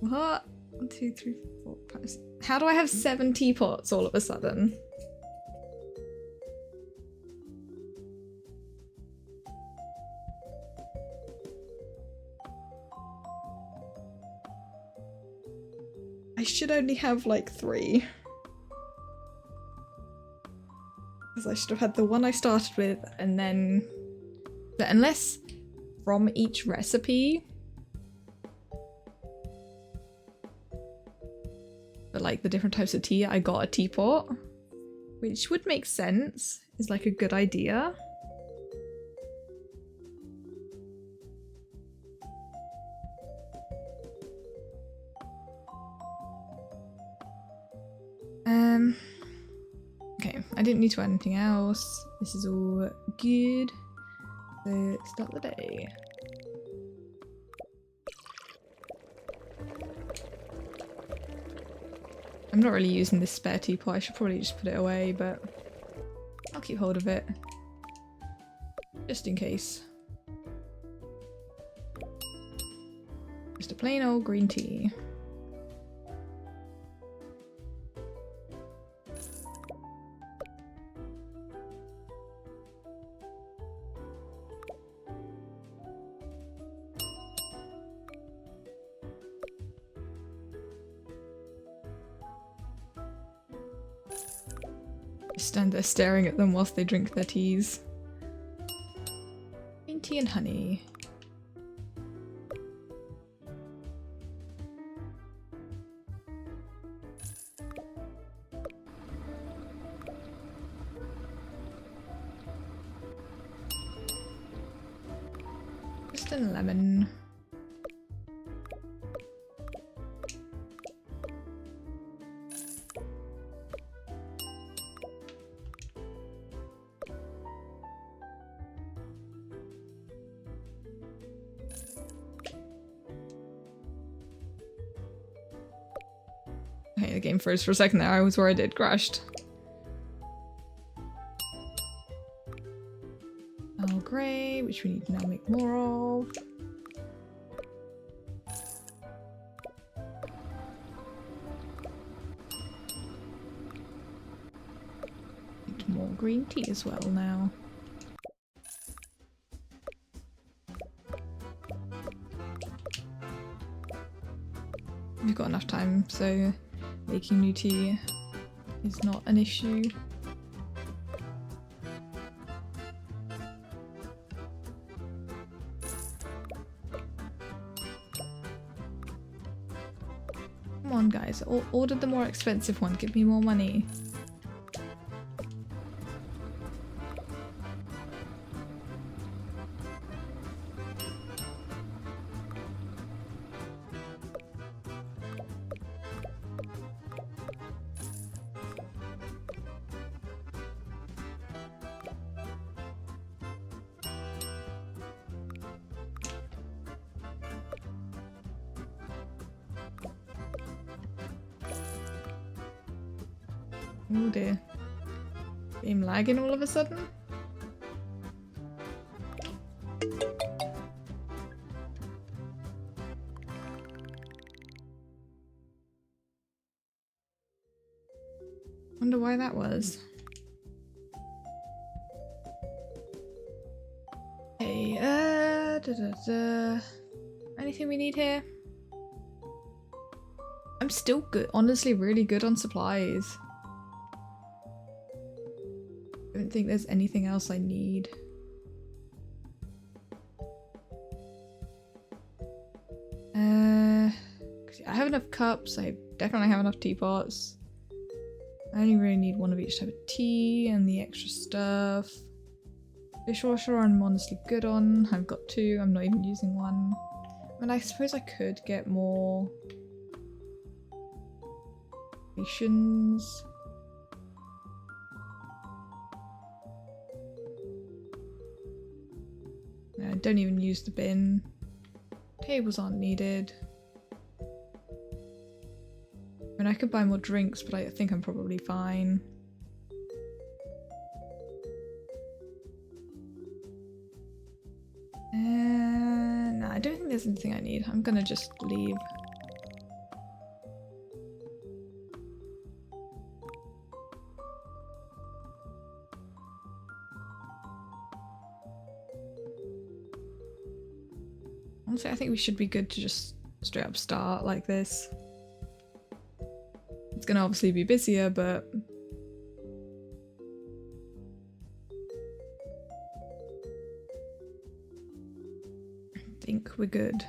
What? 1, 2, 3, 4, 5, 6. How do I have 7 teapots all of a sudden? I should only have like 3. Because I should have had the one I started with and then... But unless from each recipe... But like the different types of tea, I got a teapot. Which would make sense. Is like a good idea. Okay, I didn't need to add anything else. This is all good. So start the day. I'm not really using this spare teapot. I should probably just put it away, but I'll keep hold of it. Just in case. Just a plain old green tea. Stand there staring at them whilst they drink their teas. Green tea and honey. Just a lemon. Okay, the game froze for a second there. I was worried it crashed. Earl Grey, which we need to now make more of. Need more green tea as well now. We've got enough time, so making new tea is not an issue. Come on guys, order the more expensive one, give me more money. Oh dear. Game lagging all of a sudden? Wonder why that was. Okay, anything we need here? I'm still good, honestly really good on supplies. I don't think there's anything else I need. I have enough cups, I definitely have enough teapots. I only really need one of each type of tea and the extra stuff. Dishwasher I'm honestly good on. I've got 2, I'm not even using one. I mean, I suppose I could get more rations. I don't even use the bin. Tables aren't needed. I mean, I could buy more drinks, but I think I'm probably fine. No, I don't think there's anything I need. I'm gonna just leave. Honestly, I think we should be good to just straight up start like this. It's gonna obviously be busier, but I think we're good.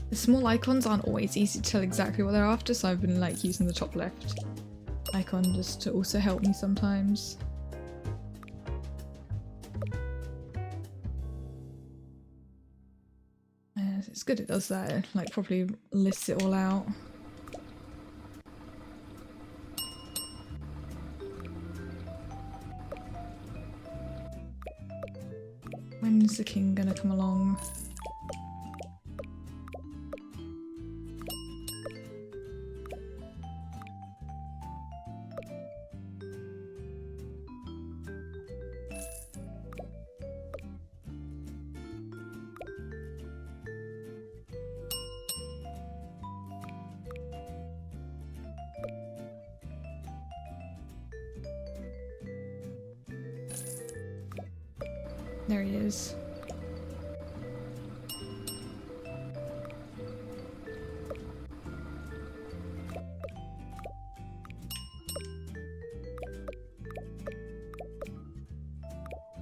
The small icons aren't always easy to tell exactly what they're after, so I've been like using the top left icon just to also help me sometimes. It's good it does that, it like properly lists it all out. When's the king gonna come along? There he is.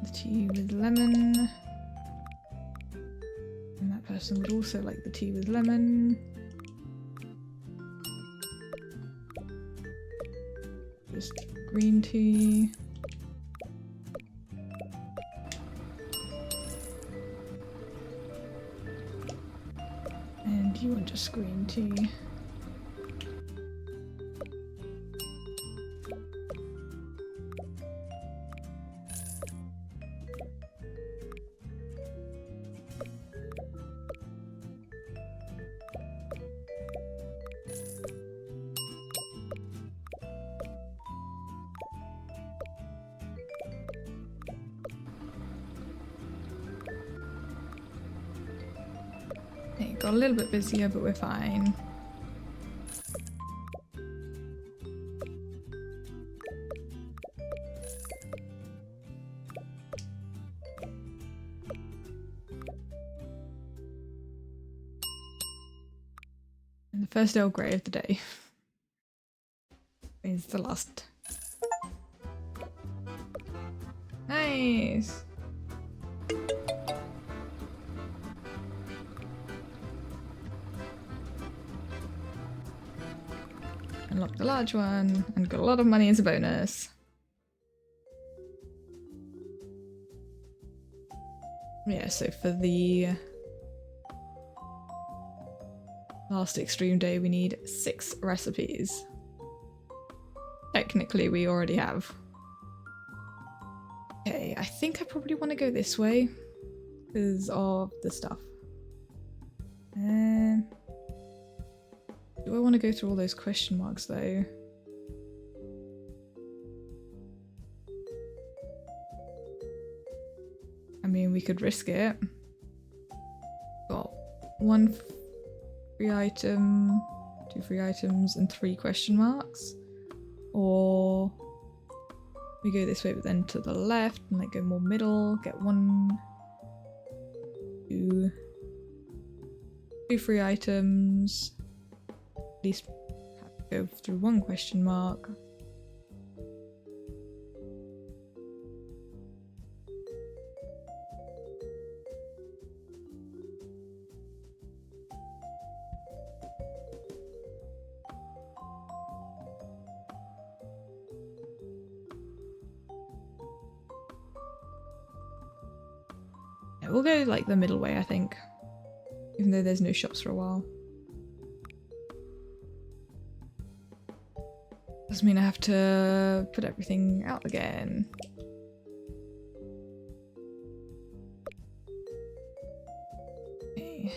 The tea with lemon. And that person would also like the tea with lemon. Just green tea. And you want just green tea. It got a little bit busier, but we're fine. And the first Earl Grey of the day is the last Nice. Unlocked the large one and got a lot of money as a bonus. Yeah, so for the last extreme day we need 6 recipes. Technically we already have. Okay, I think I probably want to go this way because of the stuff. Do I want to go through all those question marks though? I mean, we could risk it. Got 1 free item, 2 free items, and 3 question marks. Or we go this way but then to the left and like go more middle, get 1, 2, 2 free items. At least have to go through 1 question mark. Yeah, we'll go like the middle way, I think. Even though there's no shops for a while. Doesn't mean I have to put everything out again. Okay.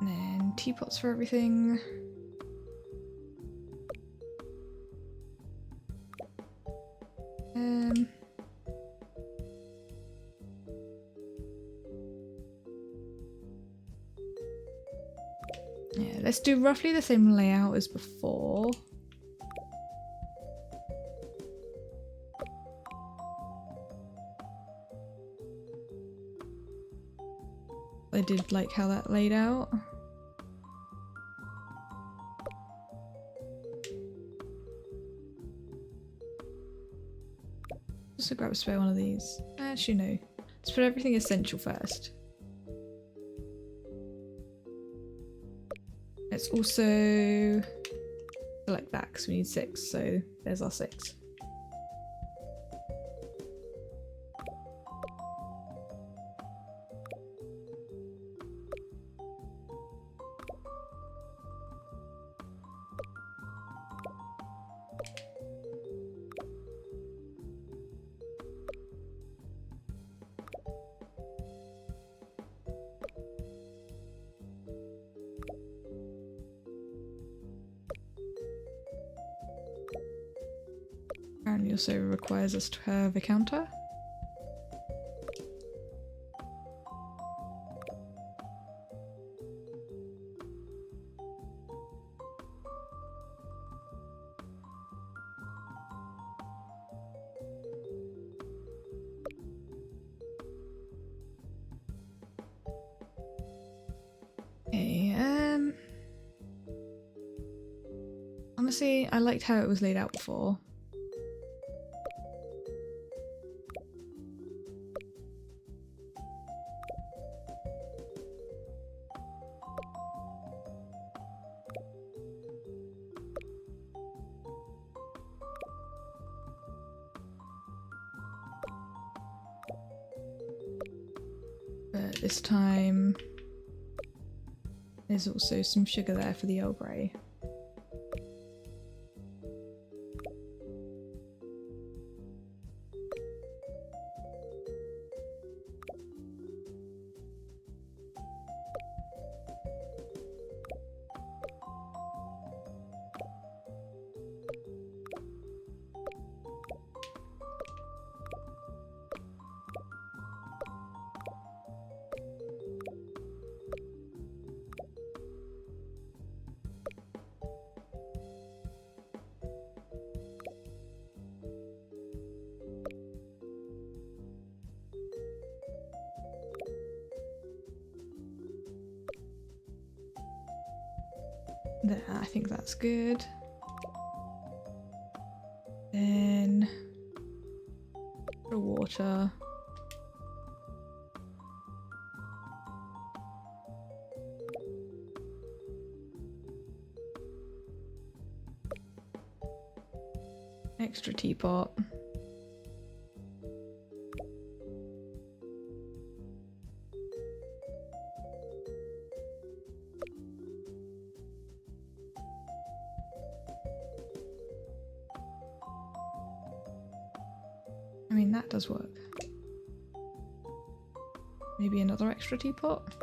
And then teapots for everything. Yeah, let's do roughly the same layout as before. I did like how that laid out. Also grab a spare one of these. Actually no. Let's put everything essential first. Let's also select that because we need 6, so there's our 6. Apparently also requires us to have a counter. Okay, honestly, I liked how it was laid out before. But this time, there's also some sugar there for the Earl Grey. There, I think that's good. Then the water. Extra teapot. I mean, that does work. Maybe another extra teapot?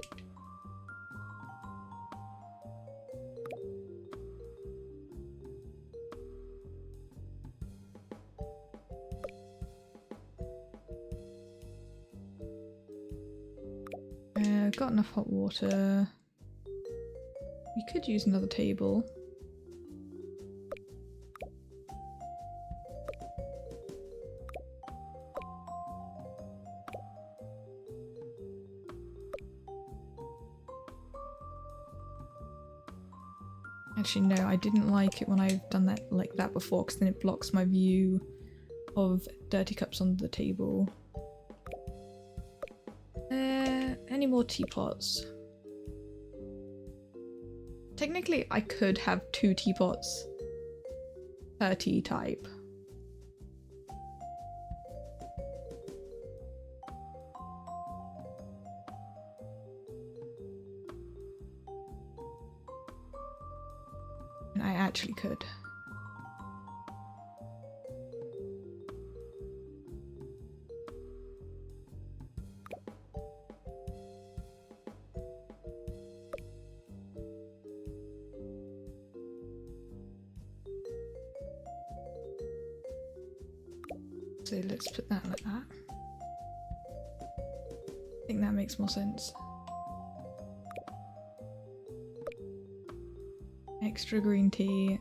Got enough hot water. We could use another table. Actually, no, I didn't like it when I've done that like that before, because then it blocks my view of dirty cups on the table. Any more teapots? Technically, I could have 2 teapots per tea type. And I actually could. So let's put that like that. I think that makes more sense. Extra green tea.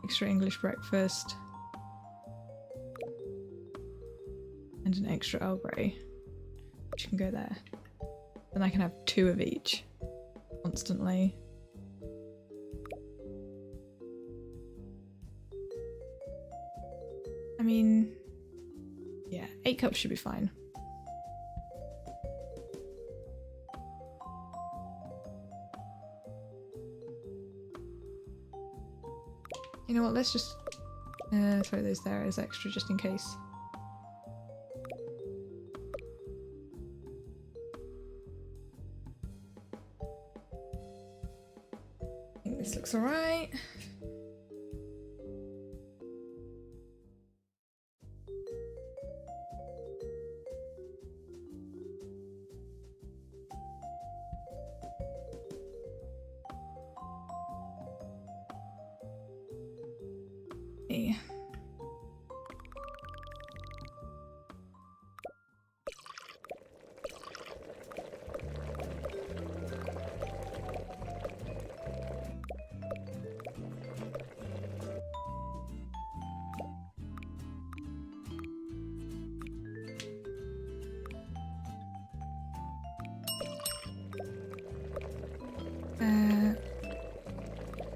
Extra English breakfast. And an extra Earl Grey, which can go there. Then I can have 2 of each constantly. I mean, yeah, 8 cups should be fine. You know what, let's just throw those there as extra just in case. I think this looks alright. Okay.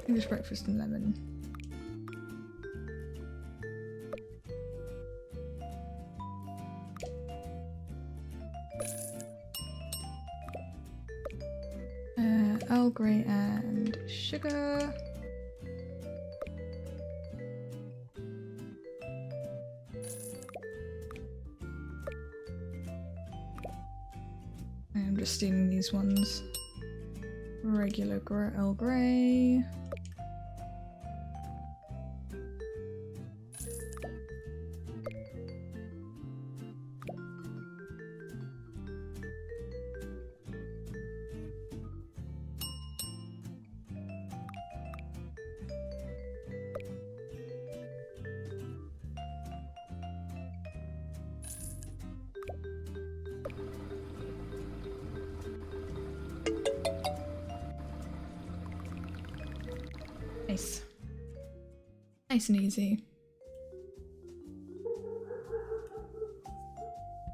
English breakfast and lemon. Earl Grey and sugar. I'm just stealing these ones. Regular Earl Grey. Nice. Nice and easy.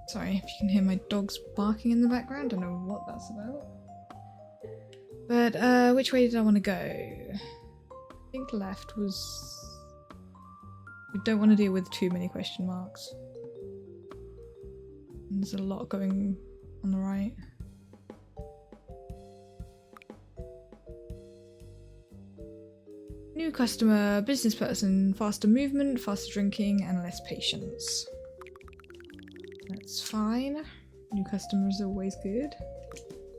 Sorry if you can hear my dogs barking in the background, I don't know what that's about. But which way did I want to go? I think left was... We don't want to deal with too many question marks. And there's a lot going on the right. New customer, business person, faster movement, faster drinking, and less patience. That's fine. New customer is always good.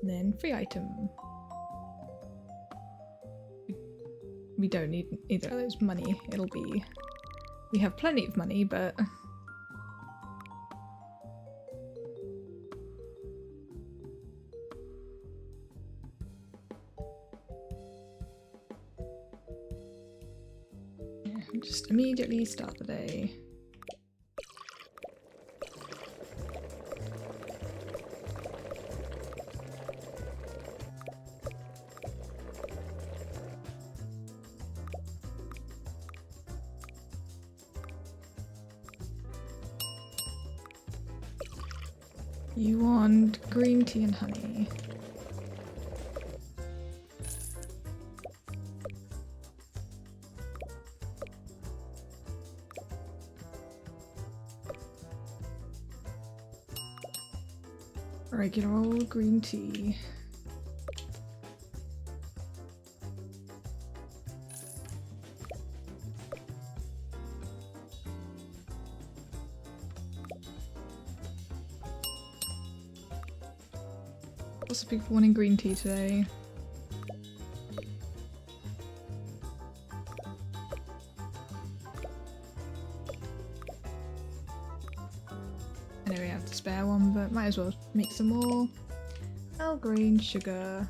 And then free item. We don't need either of those money. It'll be... We have plenty of money, but... Yeah, just immediately start the day. You want green tea and honey. Regular old green tea. Lots of people wanting green tea today. I know we have to spare one, but might as well make some more. Earl Green, sugar.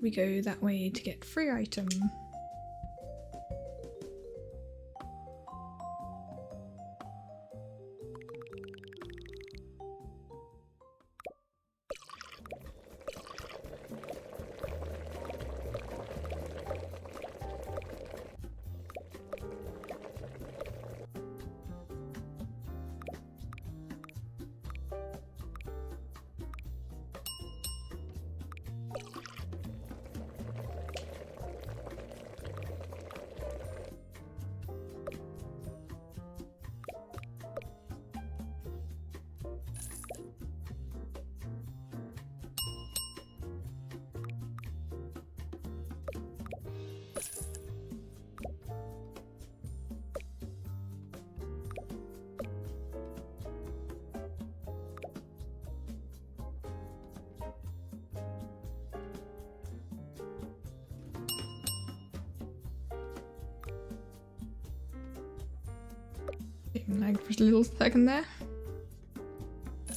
We go that way to get free item. Lag for a little second there. I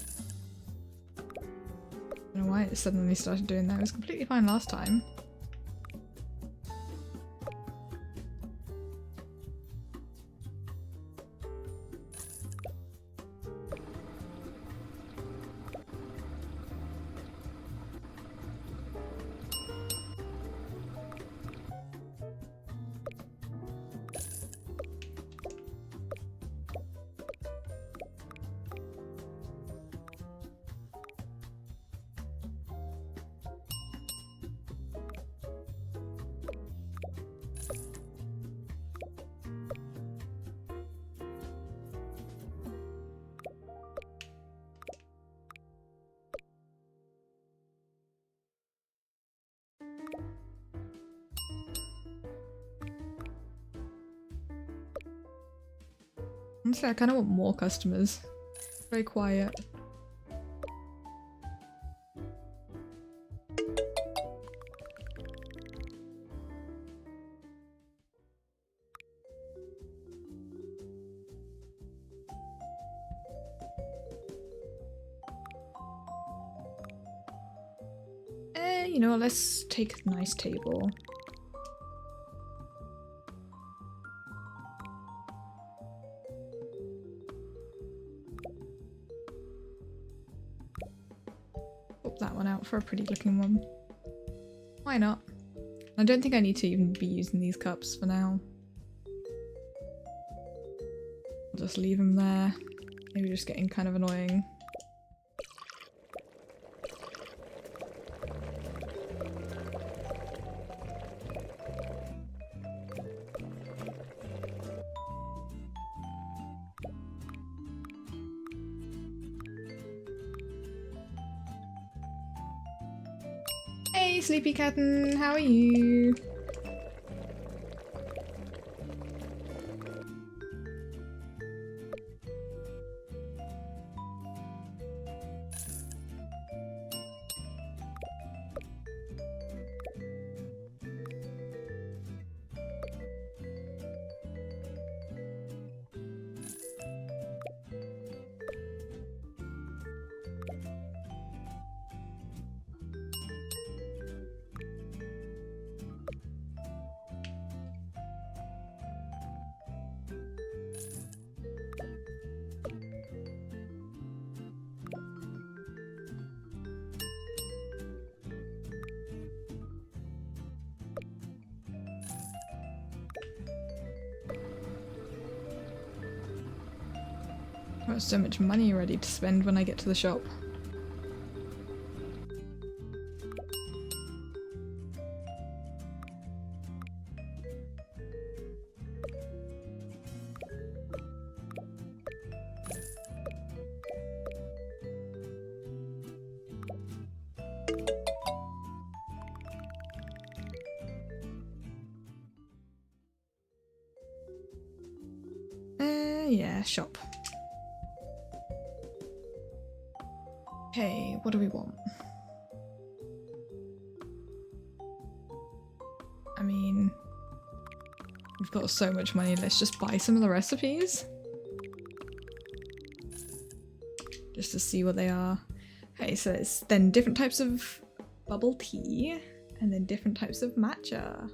don't know why it suddenly started doing that. It was completely fine last time. Honestly, I kind of want more customers. Very quiet. you know what, let's take a nice table. Swap that one out for a pretty looking one. Why not? I don't think I need to even be using these cups for now. I'll just leave them there. Maybe just getting kind of annoying. Hey, Sleepy Catten, how are you? I've got so much money ready to spend when I get to the shop. Yeah, shop. Okay, what do we want? I mean, we've got so much money, let's just buy some of the recipes. Just to see what they are. Okay, so it's then different types of bubble tea, and then different types of matcha.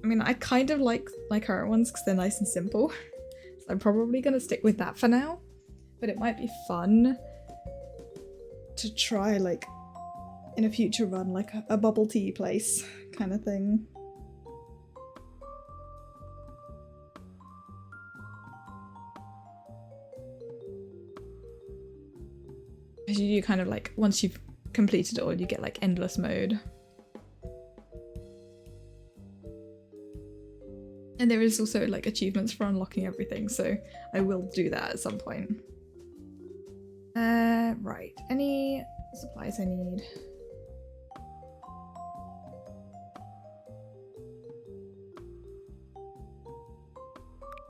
I mean, I kind of like my current ones because they're nice and simple. So I'm probably gonna stick with that for now. But it might be fun to try, like, in a future run, like a bubble tea place kind of thing. Because you do kind of like, once you've completed it all, you get like endless mode. And there is also like achievements for unlocking everything, so I will do that at some point. Right. Any supplies I need?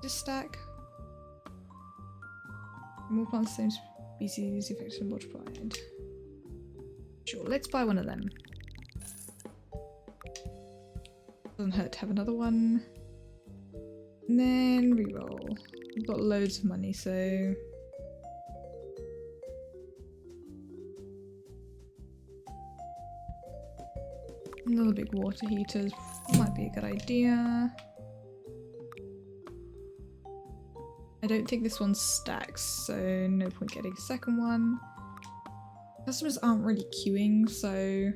Just stack. More plants, same species, effectively multiplied. Sure, let's buy one of them. Doesn't hurt to have another one. And then reroll. We've got loads of money, so... Another big water heater might be a good idea. I don't think this one stacks, so no point getting a second one. Customers aren't really queuing, so...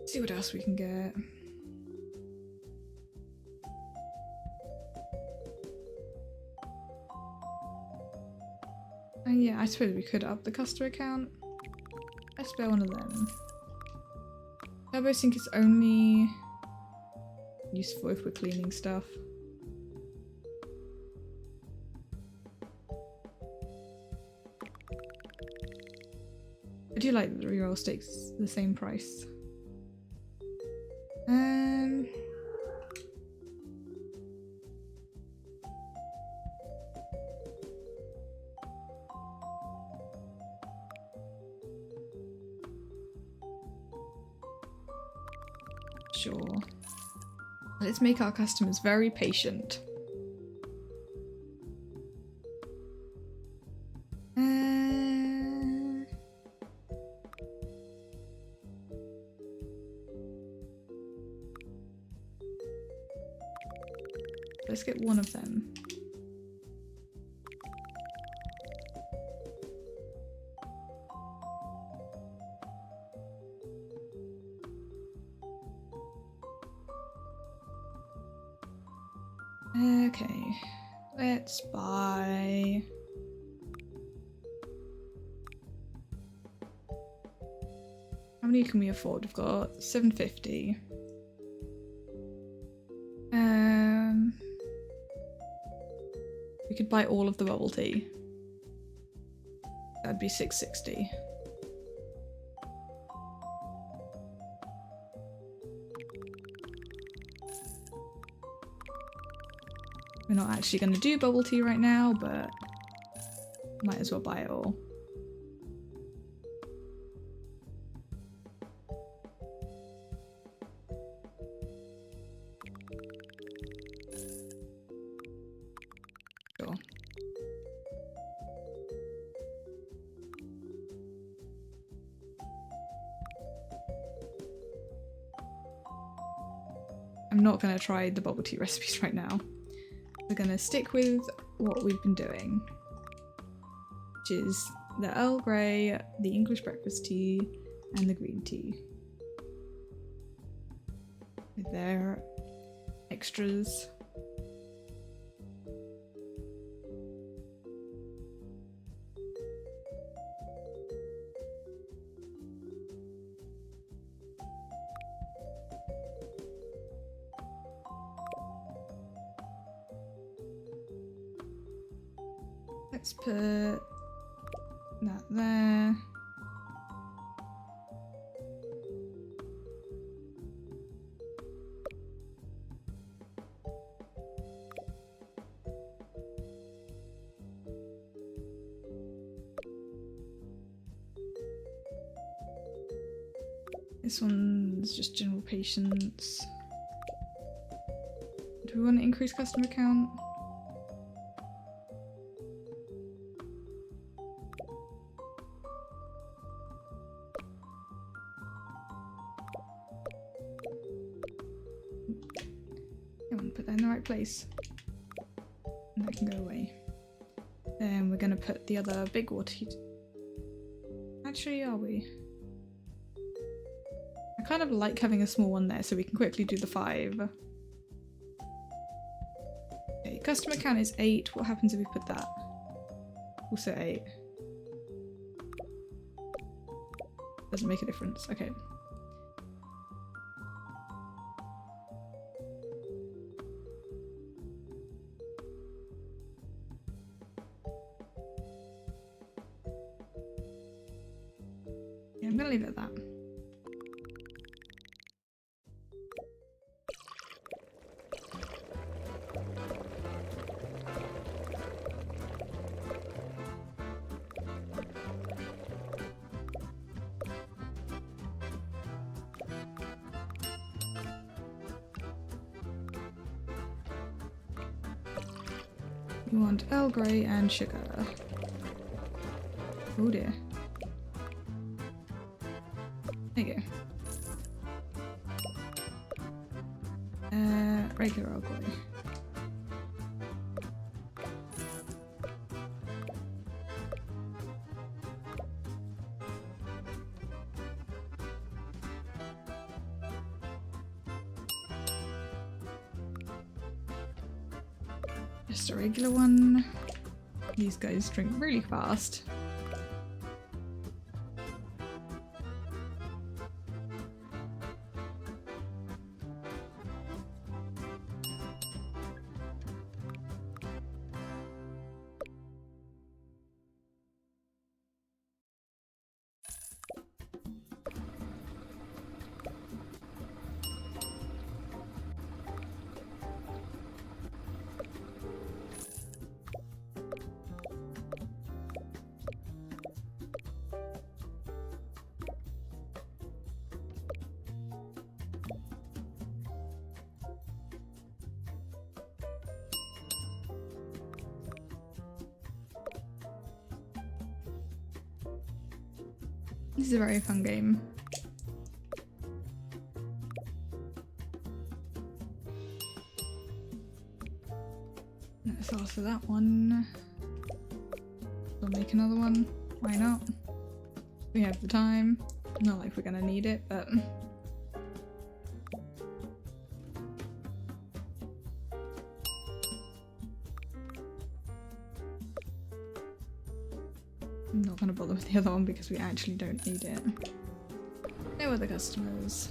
see what else we can get. Yeah, I suppose we could up the customer account. Let's spare one of them. Turbo sink is only useful if we're cleaning stuff. I do like that the reroll stakes the same price. Sure. Let's make our customers very patient. Let's get one of them. Okay, let's buy... How many can we afford? We've got 750. We could buy all of the bubble tea. That'd be 660. We're not actually going to do bubble tea right now, but might as well buy it all. Sure. I'm not going to try the bubble tea recipes right now. We're going to stick with what we've been doing, which is the Earl Grey, the English breakfast tea, and the green tea. With their extras. Let's put that there. This one's just general patience. Do we want to increase customer count? I want to put that in the right place. And that can go away. Then we're going to put the other big water heater. Actually, are we? I kind of like having a small one there so we can quickly do the 5. Okay, customer count is 8. What happens if we put that? Also 8. Doesn't make a difference. Okay. Yeah, I'm gonna leave it at that. You want Earl Grey and sugar. Oh dear. There you go. Regular Earl Grey. Just a regular one. These guys drink really fast. This is a very fun game. Let's ask for that one. We'll make another one. Why not? We have the time. Not like we're gonna need it, but... I'm not gonna bother with the other one because we actually don't need it. No other customers.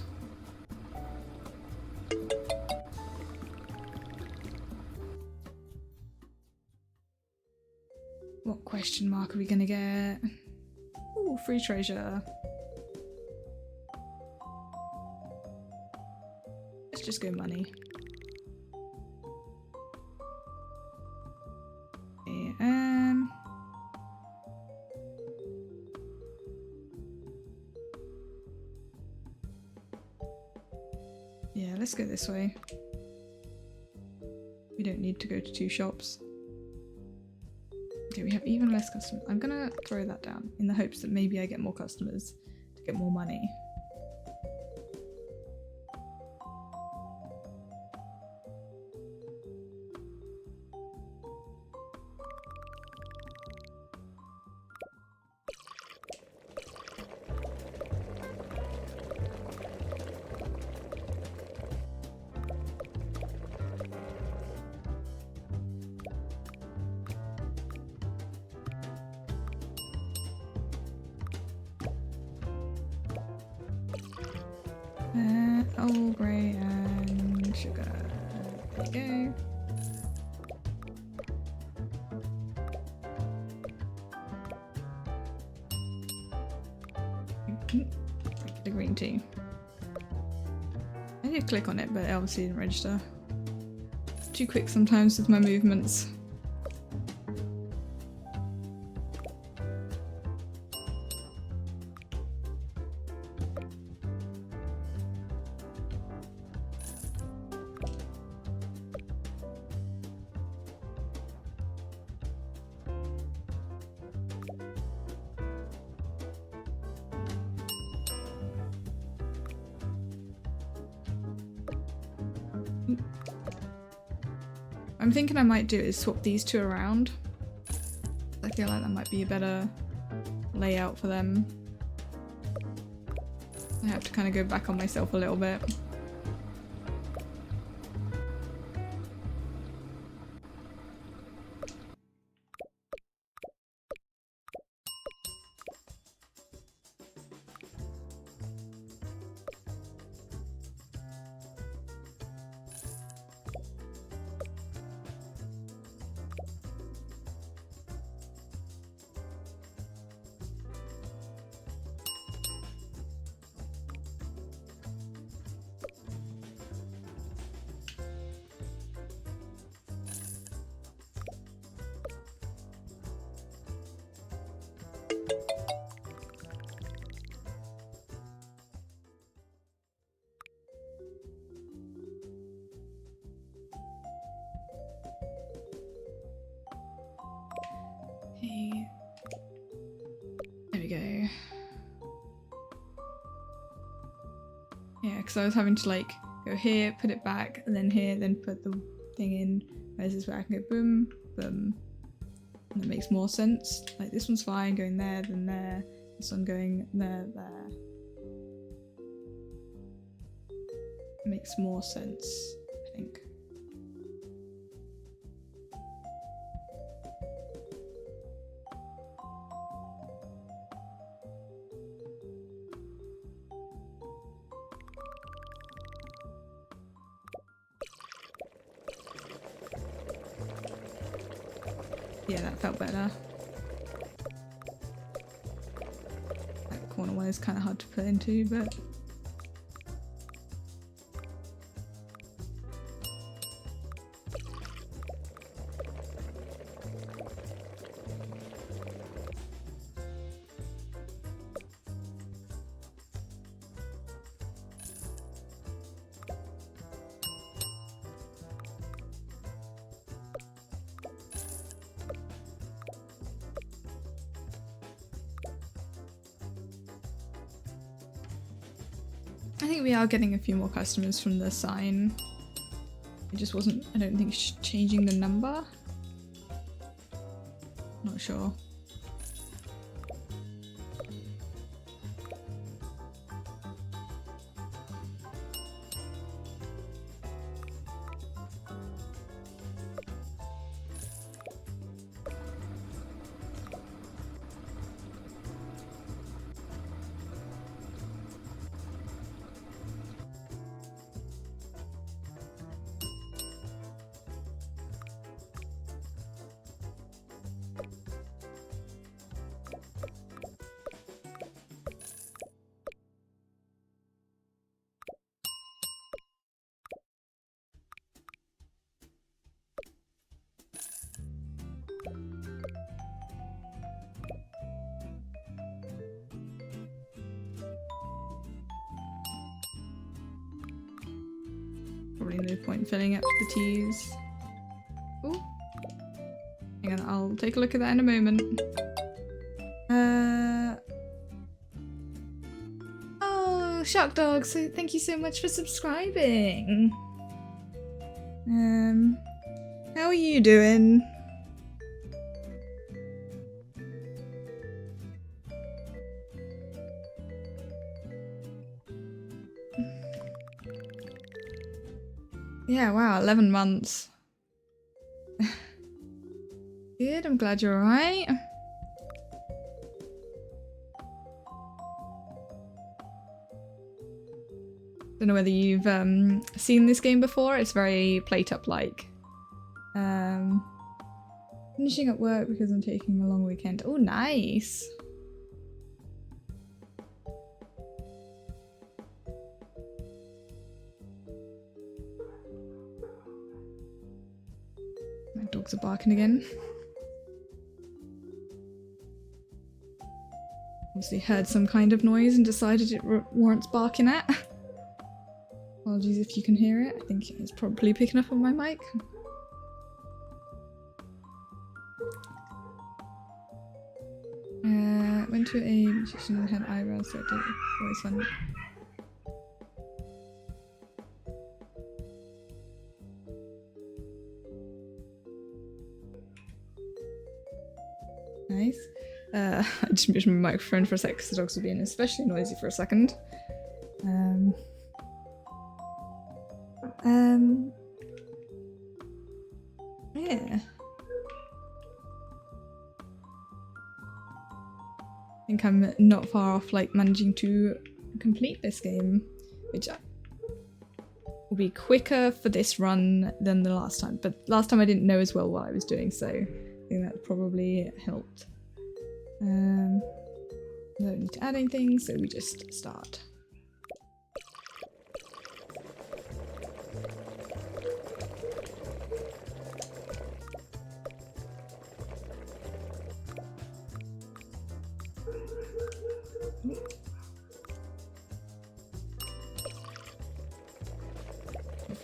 What question mark are we gonna get? Ooh, free treasure. Let's just go money. Okay, yeah, let's go this way. We don't need to go to 2 shops. Okay, we have even less customers. I'm gonna throw that down in the hopes that maybe I get more customers to get more money. Oh, grey and sugar. There you go. The green tea. I did click on it, but it obviously didn't register. Too quick sometimes with my movements. I'm thinking I might do is swap these 2 around. I feel like that might be a better layout for them. I have to kind of go back on myself a little bit. Okay. There we go. Yeah, because I was having to like go here, put it back, and then here, then put the thing in. Whereas this way I can go boom, boom. And that makes more sense. Like this one's fine, going there, then there. This one going there, there. It makes more sense, I think. Yeah, that felt better. That corner one is kind of hard to put into, but... I think we are getting a few more customers from the sign. It just wasn't, I don't think, changing the number. Not sure. Probably no point filling up the teas. Ooh. Hang on, I'll take a look at that in a moment. Oh, Shark Dog, so thank you so much for subscribing. How are you doing? Yeah, wow, 11 months. Good, I'm glad you're alright. Don't know whether you've seen this game before. It's very plate-up-like. Finishing up work because I'm taking a long weekend. Oh, nice! My dogs are barking again. Obviously heard some kind of noise and decided it warrants barking at. Apologies if you can hear it. I think it's probably picking up on my mic. Went to a magician and had eyebrows, so it did. Always fun. Nice. I just muted my microphone for a sec because the dogs were being especially noisy for a second. Yeah. I think I'm not far off like managing to complete this game, which will be quicker for this run than the last time. But last time I didn't know as well what I was doing, so I think that probably helped. I don't need to add anything, so we just start.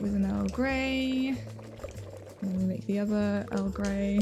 With an Earl Grey, and then we make the other Earl Grey.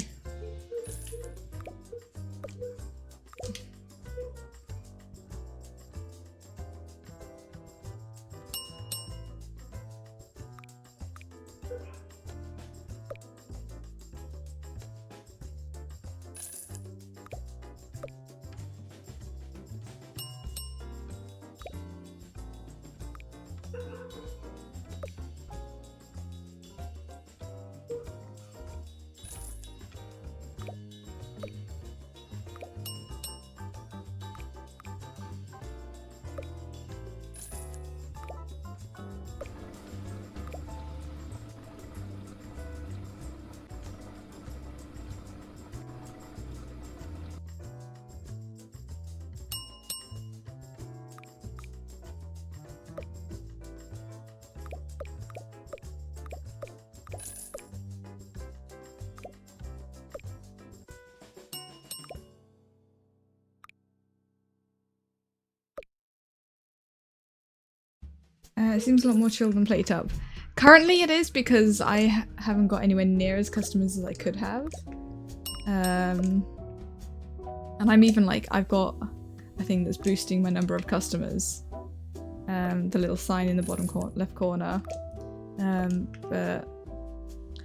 It seems a lot more chill than Plate Up. Currently it is because I haven't got anywhere near as customers as I could have. And I'm even like, I've got a thing that's boosting my number of customers. the little sign in the bottom left corner. But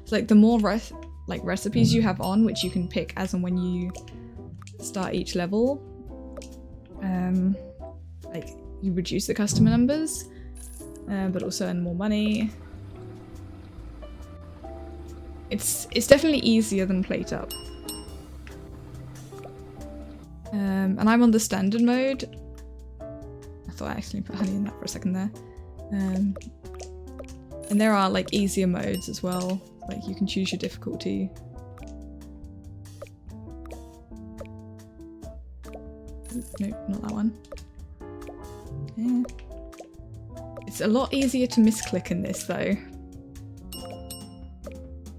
it's like the more recipes you have on, which you can pick as and when you start each level, like you reduce the customer numbers, but also earn more money. It's definitely easier than Plate Up. And I'm on the standard mode. I thought I actually put honey in that for a second there. And there are like easier modes as well. Like you can choose your difficulty. Nope, not that one. Yeah. It's a lot easier to misclick in this though.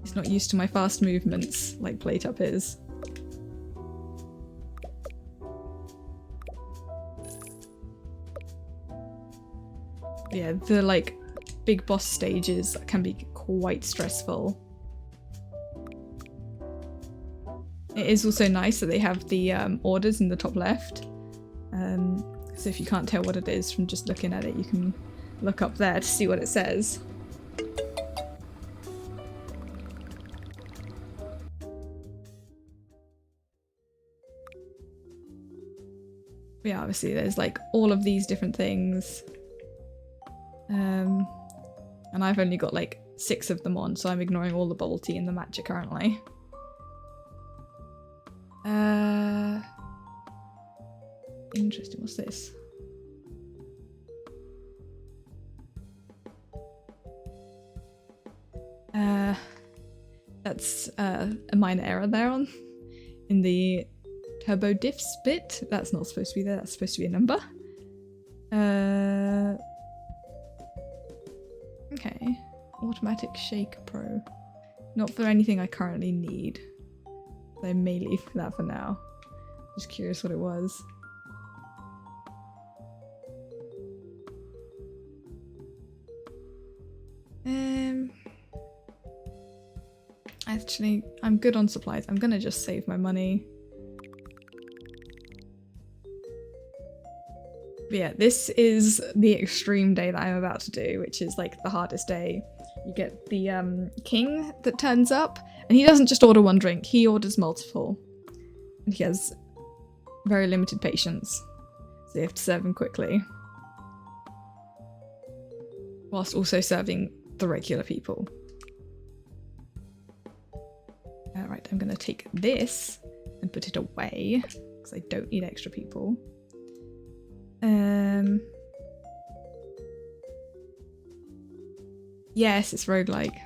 It's not used to my fast movements like Plate Up is. Yeah, the like big boss stages can be quite stressful. It is also nice that they have the orders in the top left. So if you can't tell what it is from just looking at it, you can look up there to see what it says. But yeah, obviously there's like all of these different things. And I've only got like 6 of them on, so I'm ignoring all the bubble tea and the matcha currently. Interesting, what's this? That's a minor error there on in the turbo diffs bit. That's not supposed to be there, that's supposed to be a number. Okay, automatic shake pro. Not for anything I currently need. So I may leave that for now. Just curious what it was. Actually, I'm good on supplies. I'm gonna just save my money. But yeah, this is the extreme day that I'm about to do, which is like the hardest day. You get the king that turns up, and he doesn't just order one drink, he orders multiple. And he has very limited patience, so you have to serve him quickly. Whilst also serving the regular people. Alright, I'm gonna take this and put it away, because I don't need extra people. Yes, it's roguelike.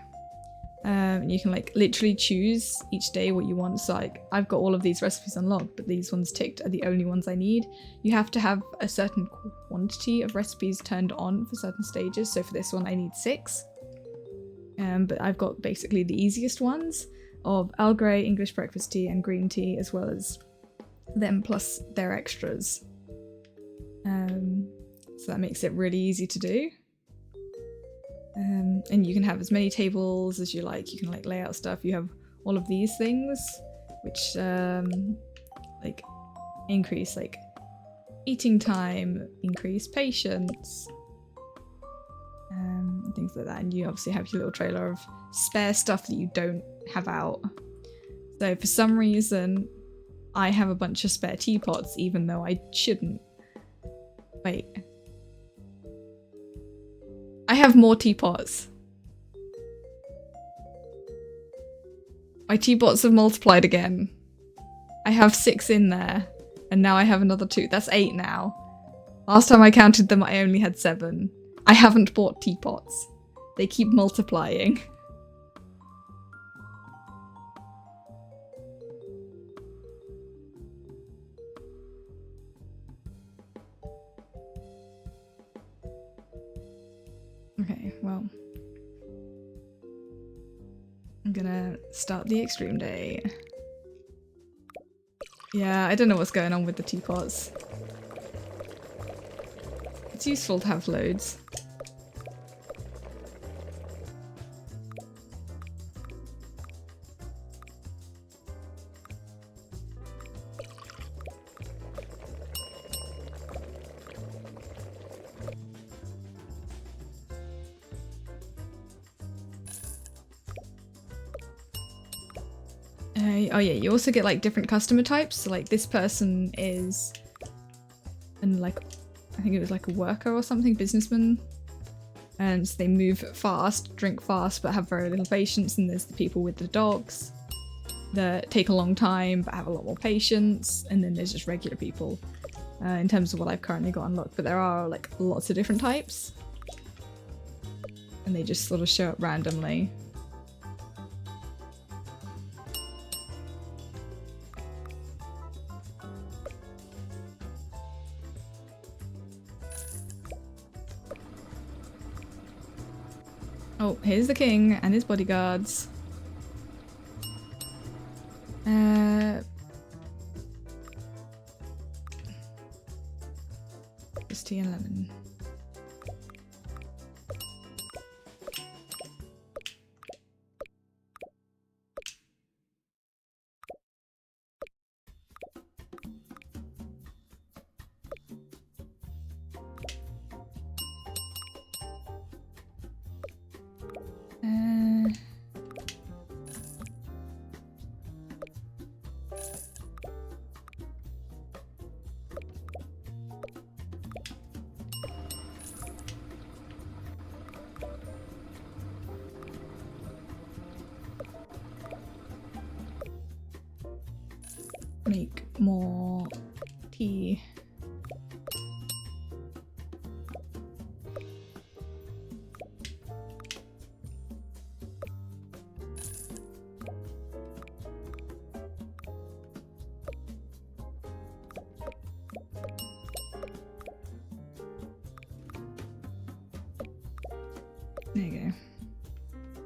You can like literally choose each day what you want. So like I've got all of these recipes unlocked, but these ones ticked are the only ones I need. You have to have a certain quantity of recipes turned on for certain stages. So for this one I need 6. But I've got basically the easiest ones of Earl Grey, English breakfast tea and green tea, as well as them plus their extras. So that makes it really easy to do. And you can have as many tables as you like. You can like lay out stuff. You have all of these things, which like increase like eating time, increase patience, things like that. And you obviously have your little trailer of spare stuff that you don't have out. So for some reason, I have a bunch of spare teapots, even though I shouldn't. Wait. I have more teapots. My teapots have multiplied again. I have 6 in there, and now I have another 2. That's 8 now. Last time I counted them, I only had 7. I haven't bought teapots. They keep multiplying. Okay, well. I'm gonna start the extreme day. Yeah, I don't know what's going on with the teapots. It's useful to have loads. Oh yeah, you also get like different customer types. So like this person is, and like I think it was like a worker or something, businessman, and they move fast, drink fast, but have very little patience. And there's the people with the dogs that take a long time but have a lot more patience. And then there's just regular people. In terms of what I've currently got unlocked, but there are like lots of different types, and they just sort of show up randomly. Oh, here's the king and his bodyguards. Just tea and lemon. Make more tea. There you go.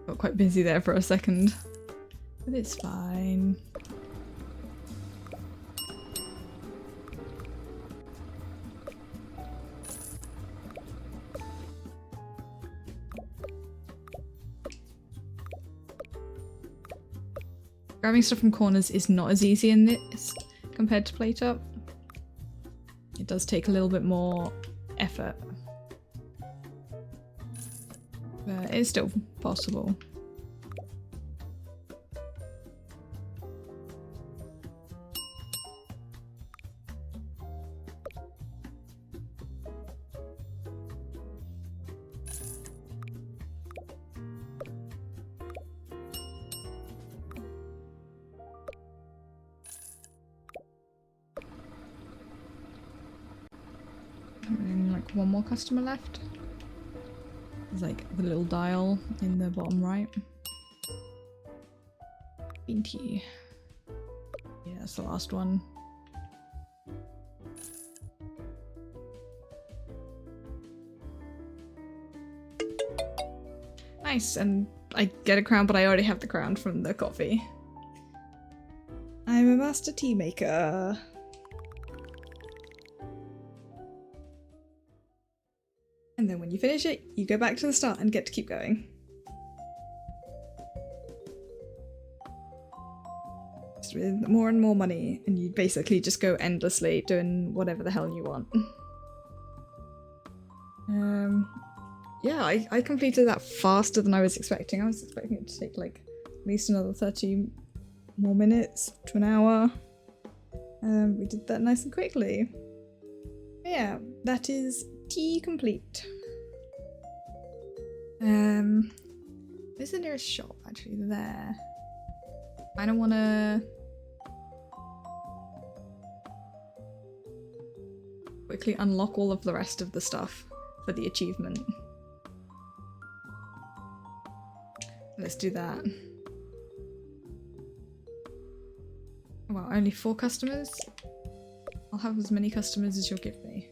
Got quite busy there for a second, but it's fine. Grabbing stuff from corners is not as easy in this compared to plate up. It does take a little bit more effort, but it's still possible. One more customer left. There's like the little dial in the bottom right. Bean tea. Yeah, that's the last one. Nice, and I get a crown, but I already have the crown from the coffee. I'm a master tea maker. And then when you finish it, you go back to the start and get to keep going. Just with more and more money, and you basically just go endlessly doing whatever the hell you want. Yeah, I completed that faster than I was expecting. I was expecting it to take like at least another 30 more minutes to an hour. We did that nice and quickly. But yeah, that is tea complete. Where's the nearest shop? Actually, there. I don't want to quickly unlock all of the rest of the stuff for the achievement. Let's do that. Well, only 4 customers? I'll have as many customers as you'll give me.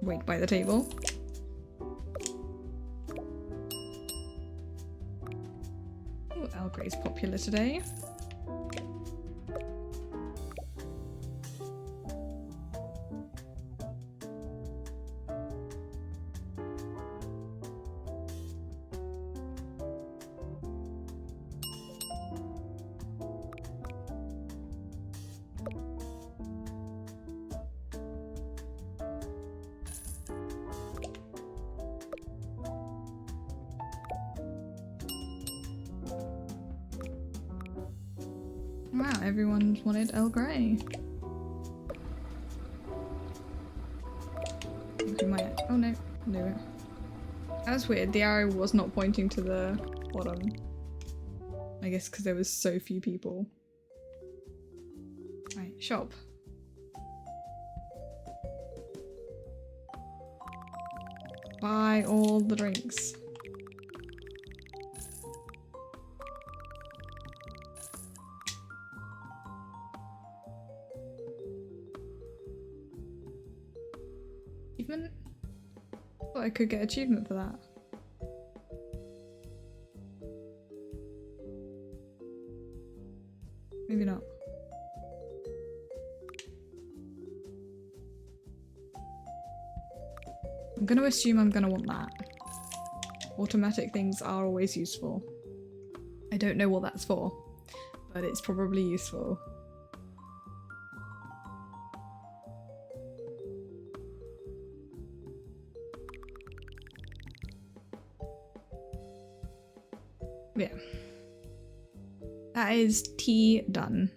Wait by the table. Oh, Earl Grey's popular today. Wow, everyone wanted Earl Grey. Oh no, do it. That's weird, the arrow was not pointing to the bottom. I guess because there was so few people. Right, shop. Buy all the drinks. Achievement? Thought I could get achievement for that. Maybe not. I'm gonna assume I'm gonna want that. Automatic things are always useful. I don't know what that's for, but it's probably useful. Yeah. That is tea done.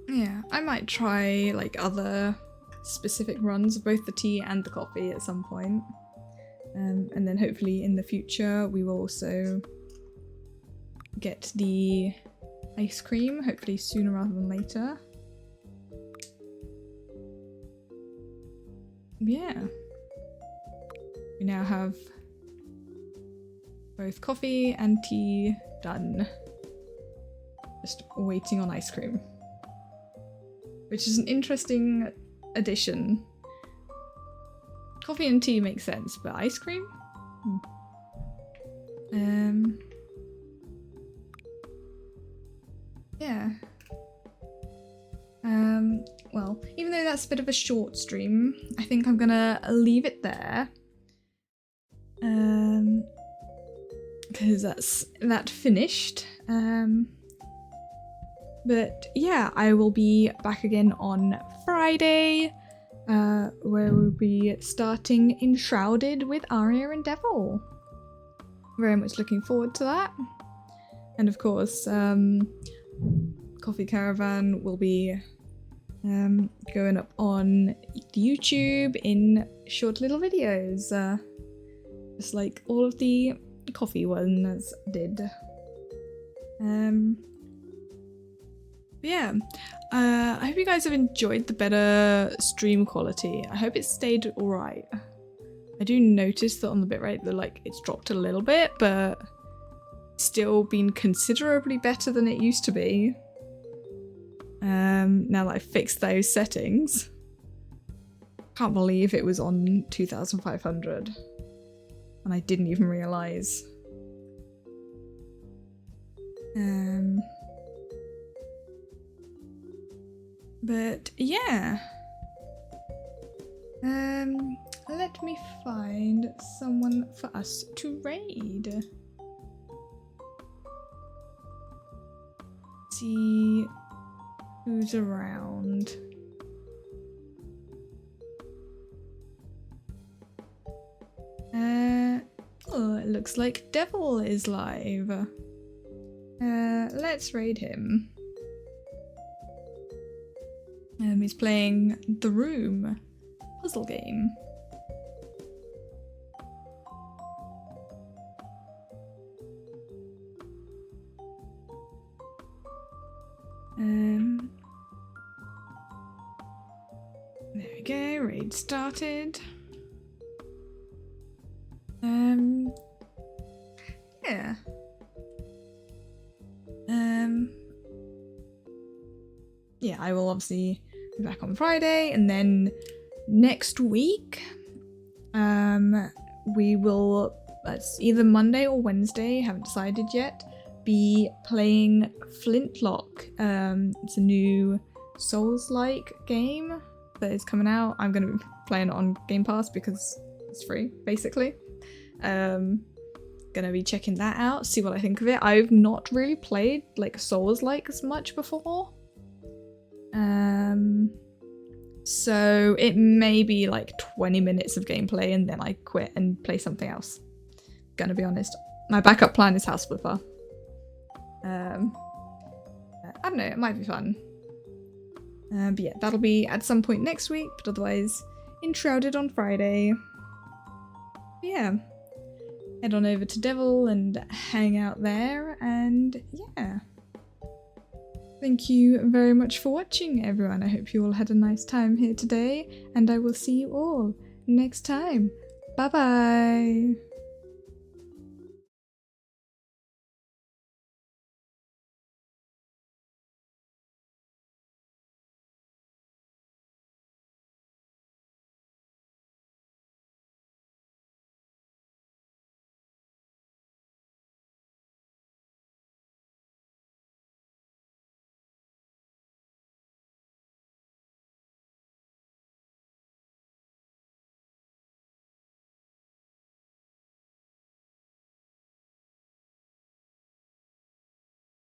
Yeah, I might try like other specific runs of both the tea and the coffee at some point. And then hopefully in the future we will also get the ice cream, hopefully sooner rather than later. Yeah. We now have both coffee and tea done. Just waiting on ice cream. Which is an interesting addition. Coffee and tea makes sense, but ice cream? Yeah. Well, even though that's a bit of a short stream, I think I'm gonna leave it there. Because that finished. But yeah, I will be back again on Friday, where we'll be starting Enshrouded with Arya and Devil. Very much looking forward to that. And of course, Coffee Caravan will be going up on YouTube in short little videos, just like all of the coffee ones did. Yeah, I hope you guys have enjoyed the better stream quality. I hope it stayed alright. I do notice that on the bitrate that like it's dropped a little bit, but still been considerably better than it used to be. Now that I fixed those settings. Can't believe it was on 2500 and I didn't even realise. But yeah. Let me find someone for us to raid. See who's around. Oh, it looks like Devil is live. Let's raid him. He's playing The Room puzzle game. There we go, raid started. Yeah. yeah, I will obviously be back on Friday, and then next week, we will, it's either Monday or Wednesday, haven't decided yet, be playing Flintlock. It's a new Souls-like game that is coming out. I'm gonna be playing it on Game Pass because it's free, basically. Gonna be checking that out, see what I think of it. I've not really played like Souls-like as much before. So it may be like 20 minutes of gameplay and then I quit and play something else. Gonna be honest. My backup plan is House Flipper. I don't know, it might be fun. But yeah, that'll be at some point next week, but otherwise Enshrouded on Friday. But yeah, head on over to Devil and hang out there, and yeah. Thank you very much for watching, everyone. I hope you all had a nice time here today, and I will see you all next time. Bye bye!